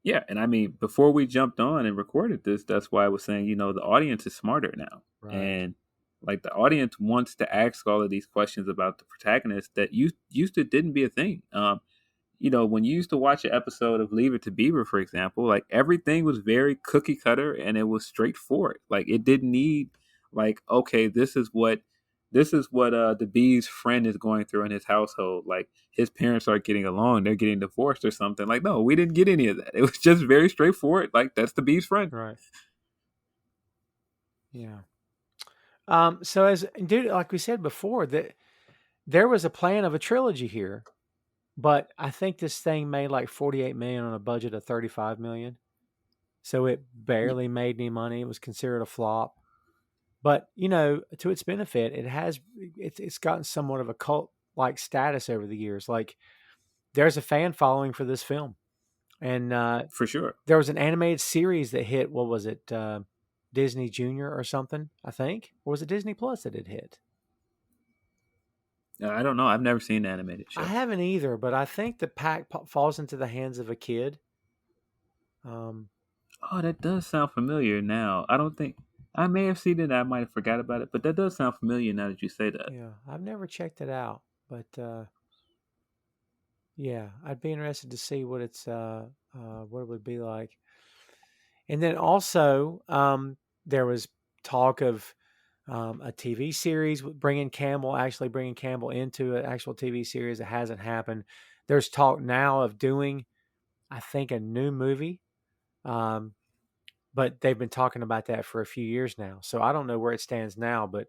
Yeah, and I mean, before we jumped on and recorded this, that's why I was saying, the audience is smarter now. Right. And like the audience wants to ask all of these questions about the protagonist that used to didn't be a thing. When you used to watch an episode of Leave It to Beaver, for example, like everything was very cookie cutter and it was straightforward. Like it didn't need like, okay, this is what the bee's friend is going through in his household. Like his parents are getting along, they're getting divorced or something. Like, no, we didn't get any of that. It was just very straightforward. Like that's the bee's friend. Right. Yeah. So as dude, like we said before, that there was a plan of a trilogy here, but I think this thing made like 48 million on a budget of 35 million. So it barely made any money. It was considered a flop. But, to its benefit, it's gotten somewhat of a cult like status over the years. Like, there's a fan following for this film. And For sure. there was an animated series that hit, what was it, Disney Junior or something, I think? Or was it Disney Plus that it hit? I don't know. I've never seen an animated show. I haven't either, but I think the pack falls into the hands of a kid. Oh, that does sound familiar now. I don't think I may have seen it. I might have forgot about it, but that does sound familiar now that you say that. Yeah, I've never checked it out, but yeah, I'd be interested to see what what it would be like. And then also, there was talk of a TV series actually bringing Campbell into an actual TV series. It hasn't happened. There's talk now of doing, I think, a new movie. But they've been talking about that for a few years now. So I don't know where it stands now, but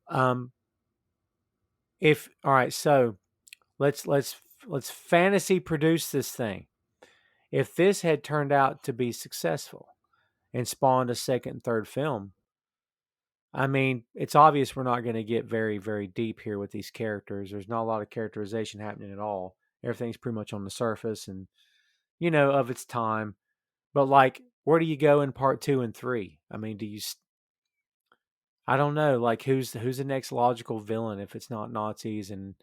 all right, so let's fantasy produce this thing. If this had turned out to be successful and spawned a second and third film. I mean, it's obvious we're not going to get very, very deep here with these characters. There's not a lot of characterization happening at all. Everything's pretty much on the surface and, of its time. But like, where do you go in part 2 and 3? I mean, I don't know, like who's the next logical villain if it's not Nazis and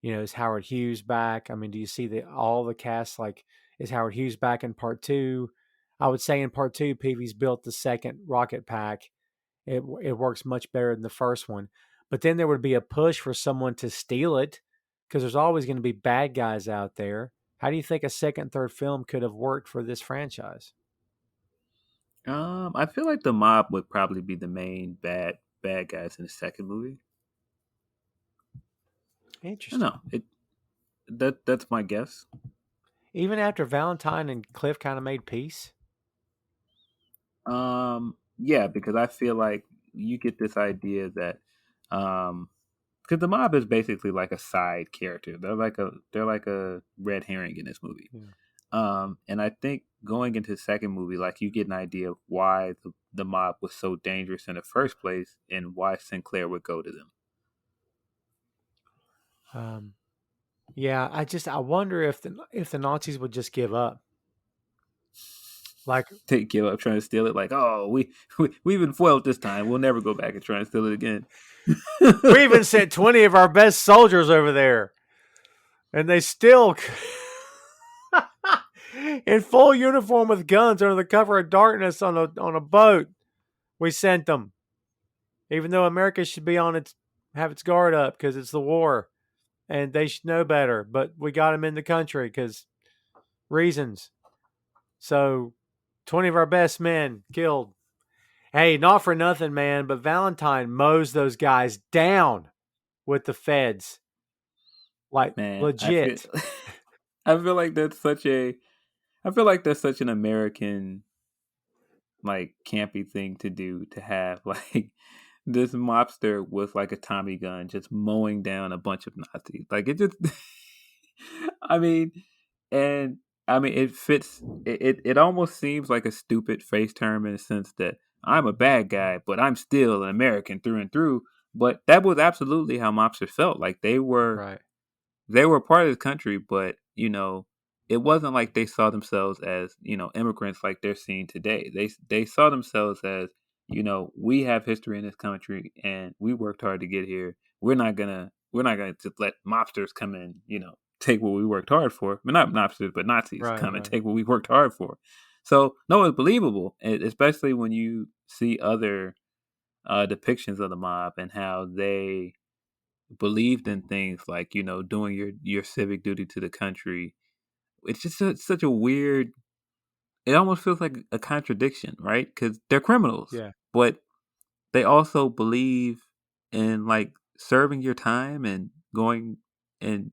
is Howard Hughes back? I mean, do you see all the cast, like is Howard Hughes back in part 2? I would say in part 2 Peavy's built the second rocket pack. It works much better than the first one. But then there would be a push for someone to steal it because there's always going to be bad guys out there. How do you think a second, third film could have worked for this franchise? I feel like the mob would probably be the main bad guys in the second movie. I don't Interesting. know. That's my guess. Even after Valentine and Cliff kind of made peace? Yeah, because I feel like you get this idea that because the mob is basically like a side character. They're like a red herring in this movie. Yeah. And I think going into the second movie, like you get an idea of why the mob was so dangerous in the first place and why Sinclair would go to them. Yeah, I wonder if the Nazis would just give up. Like They give up trying to steal it. Like, oh, we've been foiled this time. We'll never go back and try and steal it again. we even sent 20 of our best soldiers over there, and they still, in full uniform with guns under the cover of darkness on a boat, we sent them. Even though America should be have its guard up because it's the war, and they should know better. But we got them in the country because reasons. So 20 of our best men killed. Hey, not for nothing, man, but Valentine mows those guys down with the feds. Like, Man, legit. I feel like that's such an American like campy thing to do, to have like this mobster with like a Tommy gun just mowing down a bunch of Nazis. Like it just I mean, and I mean it fits it almost seems like a stupid face term in the sense that I'm a bad guy, but I'm still an American through and through. But that was absolutely how mobsters felt. Like Right. they were part of the country, but it wasn't like they saw themselves as immigrants like they're seen today. They saw themselves as we have history in this country and we worked hard to get here. We're not gonna just let mobsters come in, take what we worked hard for. I mean, not mobsters, but Nazis Right, come and right. take what we worked hard for. So no, it's believable, especially when you see other depictions of the mob and how they believed in things like doing your civic duty to the country. It's just such a weird, it almost feels like a contradiction, right? Because they're criminals, Yeah. but they also believe in like serving your time and going and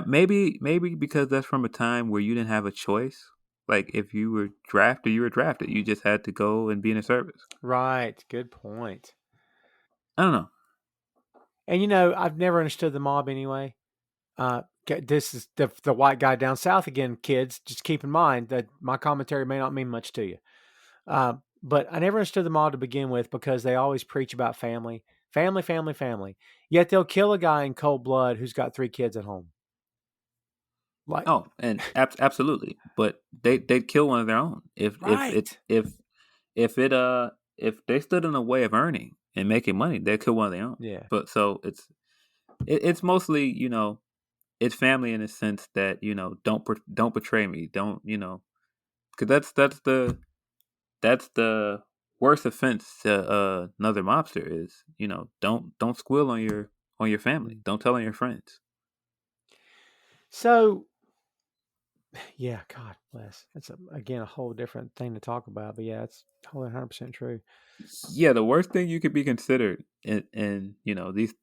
maybe because that's from a time where you didn't have a choice. Like if you were drafted, you were drafted. You just had to go and be in the service. Right. Good point. I don't know. And I've never understood the mob anyway. This is the white guy down south again, kids. Just keep in mind that my commentary may not mean much to you. But I never understood the mob to begin with because they always preach about family, family, family, family. Yet they'll kill a guy in cold blood who's got 3 kids at home. Like, Oh, and absolutely, but they'd kill one of their own right. if they stood in the way of earning and making money, they'd kill one of their own. Yeah. But so it's mostly it's family in the sense that don't betray me, don't because that's the worst offense to another mobster is don't squill on your family, don't tell on your friends. So, yeah, God bless. That's again a whole different thing to talk about. But yeah, it's totally 100% true. Yeah, the worst thing you could be considered in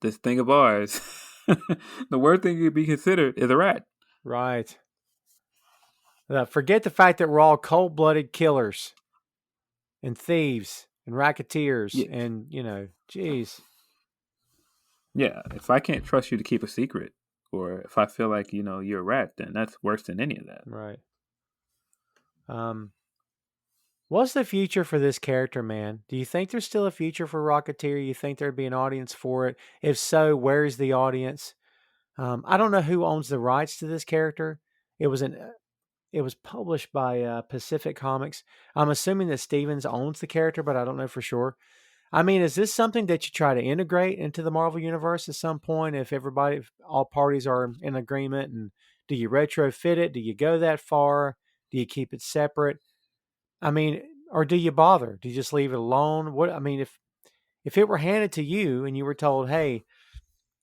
this thing of ours, the worst thing you could be considered is a rat. Right. Forget the fact that we're all cold-blooded killers and thieves and racketeers, Yeah, and geez. yeah. If I can't trust you to keep a secret, or if I feel like you're a rat, then that's worse than any of that. Right. Um. What's the future for this character, man? Do you think there's still a future for Rocketeer? You think there'd be an audience for it? If so, where's the audience? I don't know who owns the rights to this character. It was it was published by Pacific Comics. I'm assuming that Stevens owns the character, but I don't know for sure. I mean, is this something that you try to integrate into the Marvel universe at some point? If all parties are in agreement, and do you retrofit it? Do you go that far? Do you keep it separate? I mean, or do you bother? Do you just leave it alone? What I mean, if it were handed to you and you were told, "Hey,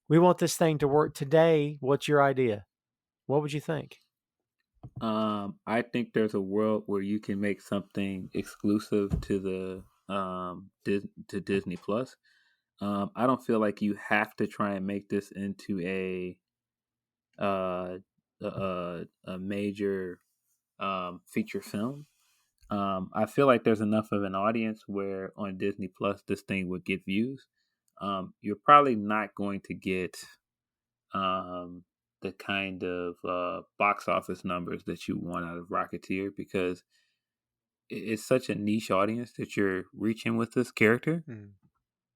we want this thing to work today," what's your idea? What would you think? I think there's a world where you can make something exclusive to to Disney Plus. I don't feel like you have to try and make this into uh, a major feature film. I feel like there's enough of an audience where on Disney Plus this thing would get views. You're probably not going to get um, the kind of box office numbers that you want out of Rocketeer because it's such a niche audience that you're reaching with this character.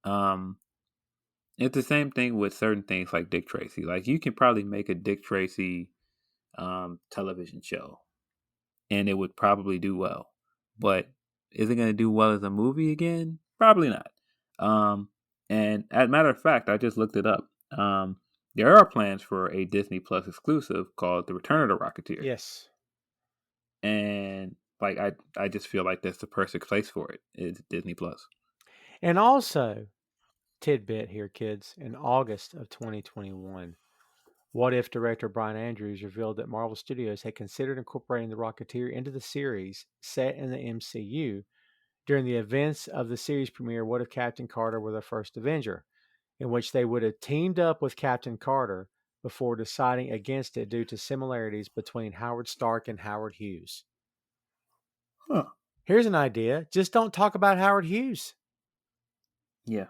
Um, it's the same thing with certain things like Dick Tracy. Like you can probably make a Dick Tracy television show, and it would probably do well. But is it going to do well as a movie again? Probably not. And as a matter of fact, I just looked it up. There are plans for a Disney Plus exclusive called The Return of the Rocketeer. Yes. And like I just feel like that's the perfect place for it. It's Disney Plus. And also, tidbit here, kids, in August of 2021, What If director Brian Andrews revealed that Marvel Studios had considered incorporating the Rocketeer into the series set in the MCU during the events of the series premiere What If Captain Carter were the first Avenger, in which they would have teamed up with Captain Carter before deciding against it due to similarities between Howard Stark and Howard Hughes. Huh. Here's an idea. Just don't talk about Howard Hughes. Yeah.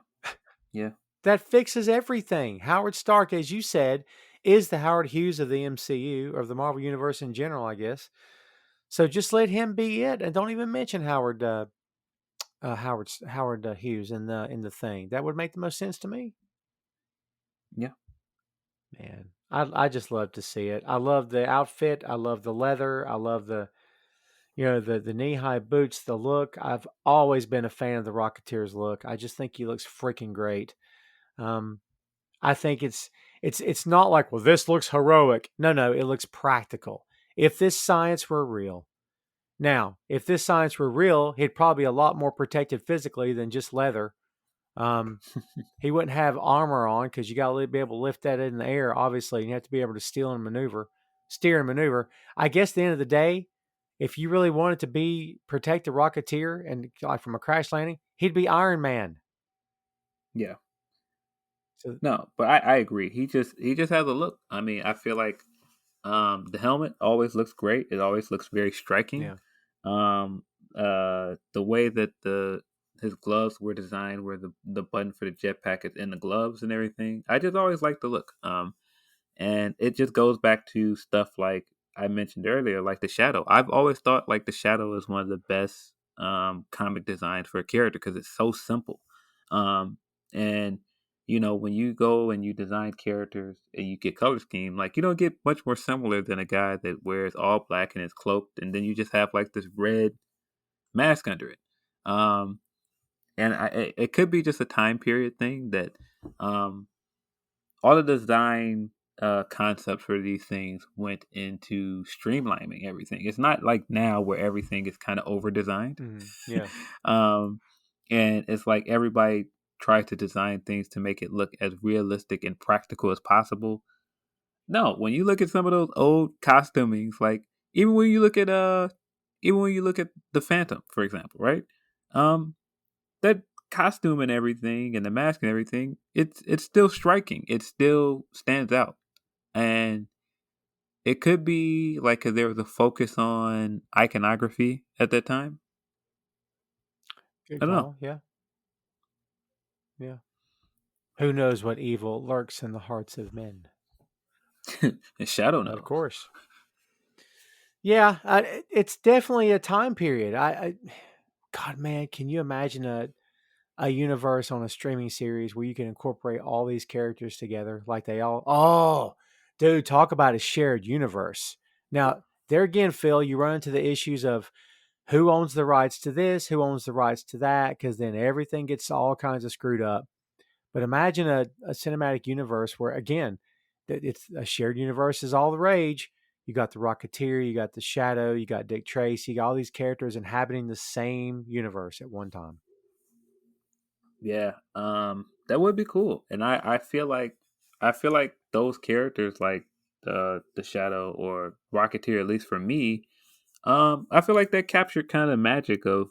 Yeah. That fixes everything. Howard Stark, as you said, is the Howard Hughes of the MCU, or of the Marvel Universe in general, I guess. So just let him be it, and don't even mention Howard Hughes in the thing. That would make the most sense to me. Yeah. Man, I just love to see it. I love the outfit. I love the leather. I love the the knee high boots. The look. I've always been a fan of the Rocketeer's look. I just think he looks freaking great. I think it's not like, well, this looks heroic. No, it looks practical. If this science were real. Now, if this science were real, he'd probably be a lot more protected physically than just leather. He wouldn't have armor on because you got to be able to lift that in the air. Obviously, you have to be able to steer and maneuver. I guess at the end of the day, if you really wanted to protect the Rocketeer and like from a crash landing, he'd be Iron Man. Yeah. So, No, but I agree. He just has a look. I mean, I feel like the helmet always looks great. It always looks very striking. yeah. The way that his gloves were designed, where the button for the jetpack is in the gloves and everything. I just always like the look. And it just goes back to stuff like I mentioned earlier, like the Shadow. I've always thought like the Shadow is one of the best comic designs for a character because it's so simple. And when you go and you design characters and you get color scheme, like you don't get much more similar than a guy that wears all black and is cloaked, and then you just have like this red mask under it. And it could be just a time period thing that all the design concepts for these things went into streamlining everything. It's not like now where everything is kind of over designed. Yeah. And it's like everybody tries to design things to make it look as realistic and practical as possible. No, when you look at some of those old costumings, like even when you look at the Phantom, for example, right? That costume and everything and the mask and everything, it's still striking. It still stands out. And it could be like 'cause there was a focus on iconography at that time. Good I don't know. call. Yeah. Yeah. Who knows what evil lurks in the hearts of men? And Shadow knows. Of course. Yeah, it's definitely a time period. God, man, can you imagine a universe on a streaming series where you can incorporate all these characters together like they all, oh, dude, talk about a shared universe. Now, there again, Phil, you run into the issues of who owns the rights to this, who owns the rights to that, because then everything gets all kinds of screwed up. But imagine a cinematic universe where, again, that it's a shared universe is all the rage. You got the Rocketeer, you got the Shadow, you got Dick Tracy, you got all these characters inhabiting the same universe at one time. Yeah, that would be cool. And I feel like those characters like the Shadow or Rocketeer, at least for me, I feel like that captured kind of magic of,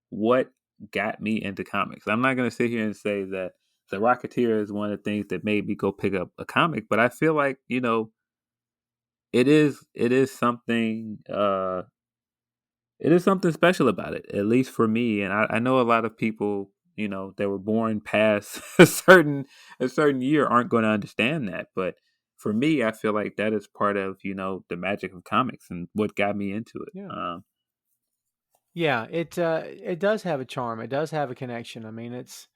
what got me into comics. I'm not gonna sit here and say that the Rocketeer is one of the things that made me go pick up a comic, but I feel like, it is something it is something special about it, at least for me. And I know a lot of people, that were born past a certain year aren't going to understand that. But for me, I feel like that is part of, the magic of comics and what got me into it. Yeah. Yeah, it does have a charm. It does have a connection. I mean, it's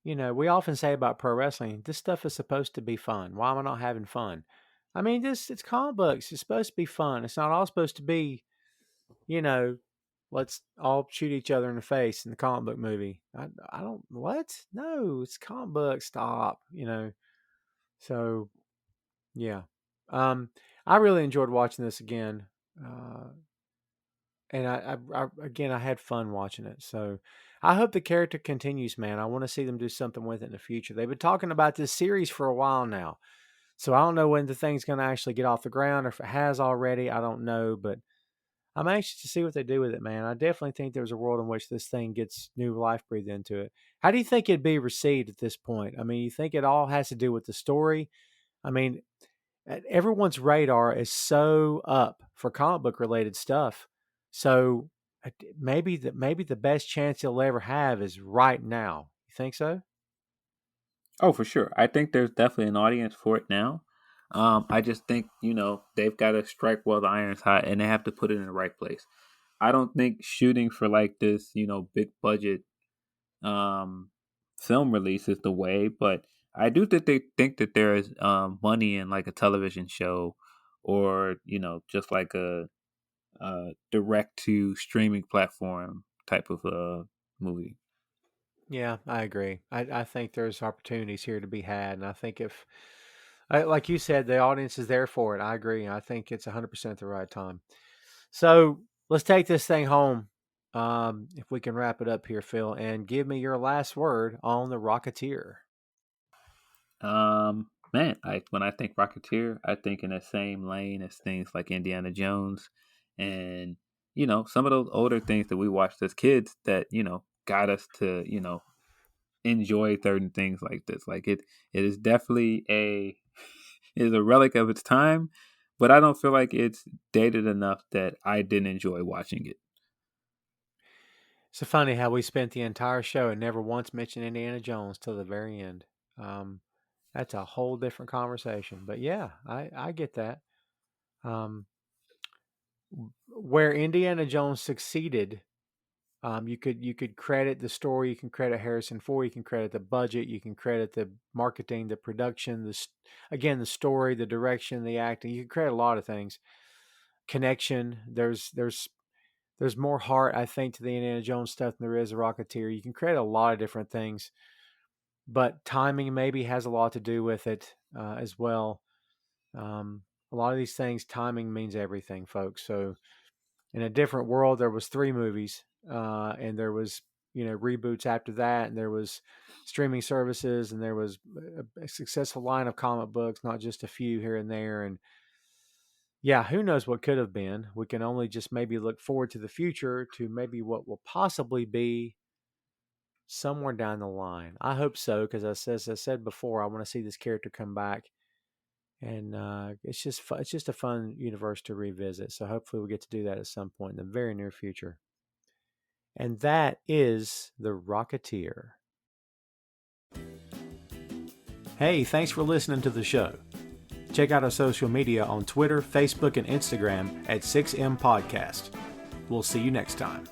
we often say about pro wrestling, this stuff is supposed to be fun. Why am I not having fun? I mean, it's comic books. It's supposed to be fun. It's not all supposed to be, you know, let's all shoot each other in the face in the comic book movie. I don't what? No, it's comic book. Stop. So yeah, I really enjoyed watching this again. And I had fun watching it. So I hope the character continues, man. I want to see them do something with it in the future. They've been talking about this series for a while now. So I don't know when the thing's going to actually get off the ground or if it has already. I don't know, but I'm anxious to see what they do with it, man. I definitely think there's a world in which this thing gets new life breathed into it. How do you think it'd be received at this point? I mean, you think it all has to do with the story? I mean, everyone's radar is so up for comic book related stuff. So maybe the best chance you'll ever have is right now. You think so? Oh, for sure. I think there's definitely an audience for it now. I just think, they've got to strike while the iron's hot and they have to put it in the right place. I don't think shooting for like this, big budget um, film release is the way, but I do think they think that there is money in like a television show or, just like a direct to streaming platform type of movie. Yeah, I agree. I think there's opportunities here to be had. And I think like you said, the audience is there for it. I agree. I think it's 100% the right time. So let's take this thing home. If we can wrap it up here, Phil, and give me your last word on the Rocketeer. Man, when I think Rocketeer, I think in the same lane as things like Indiana Jones and, some of those older things that we watched as kids that, got us to, enjoy certain things like this. Like it is definitely it is a relic of its time, but I don't feel like it's dated enough that I didn't enjoy watching it. So funny how we spent the entire show and never once mentioned Indiana Jones till the very end. Um, that's a whole different conversation. But yeah, I get that. Um, where Indiana Jones succeeded, you could credit the story, you can credit Harrison Ford, you can credit the budget, you can credit the marketing, the production, again the story, the direction, the acting. You can credit a lot of things. Connection. There's more heart, I think, to the Indiana Jones stuff than there is a Rocketeer. You can credit a lot of different things, but timing maybe has a lot to do with it as well. A lot of these things, timing means everything, folks. So in a different world, there was 3 movies, and there was reboots after that, and there was streaming services, and there was a successful line of comic books, not just a few here and there, and yeah, who knows what could have been. We can only just maybe look forward to the future to maybe what will possibly be somewhere down the line. I hope so, because as I said before, I want to see this character come back, and it's just it's just a fun universe to revisit. So hopefully we get to do that at some point in the very near future. And that is the Rocketeer. Hey, thanks for listening to the show. Check out our social media on Twitter, Facebook, and Instagram at 6M Podcast. We'll see you next time.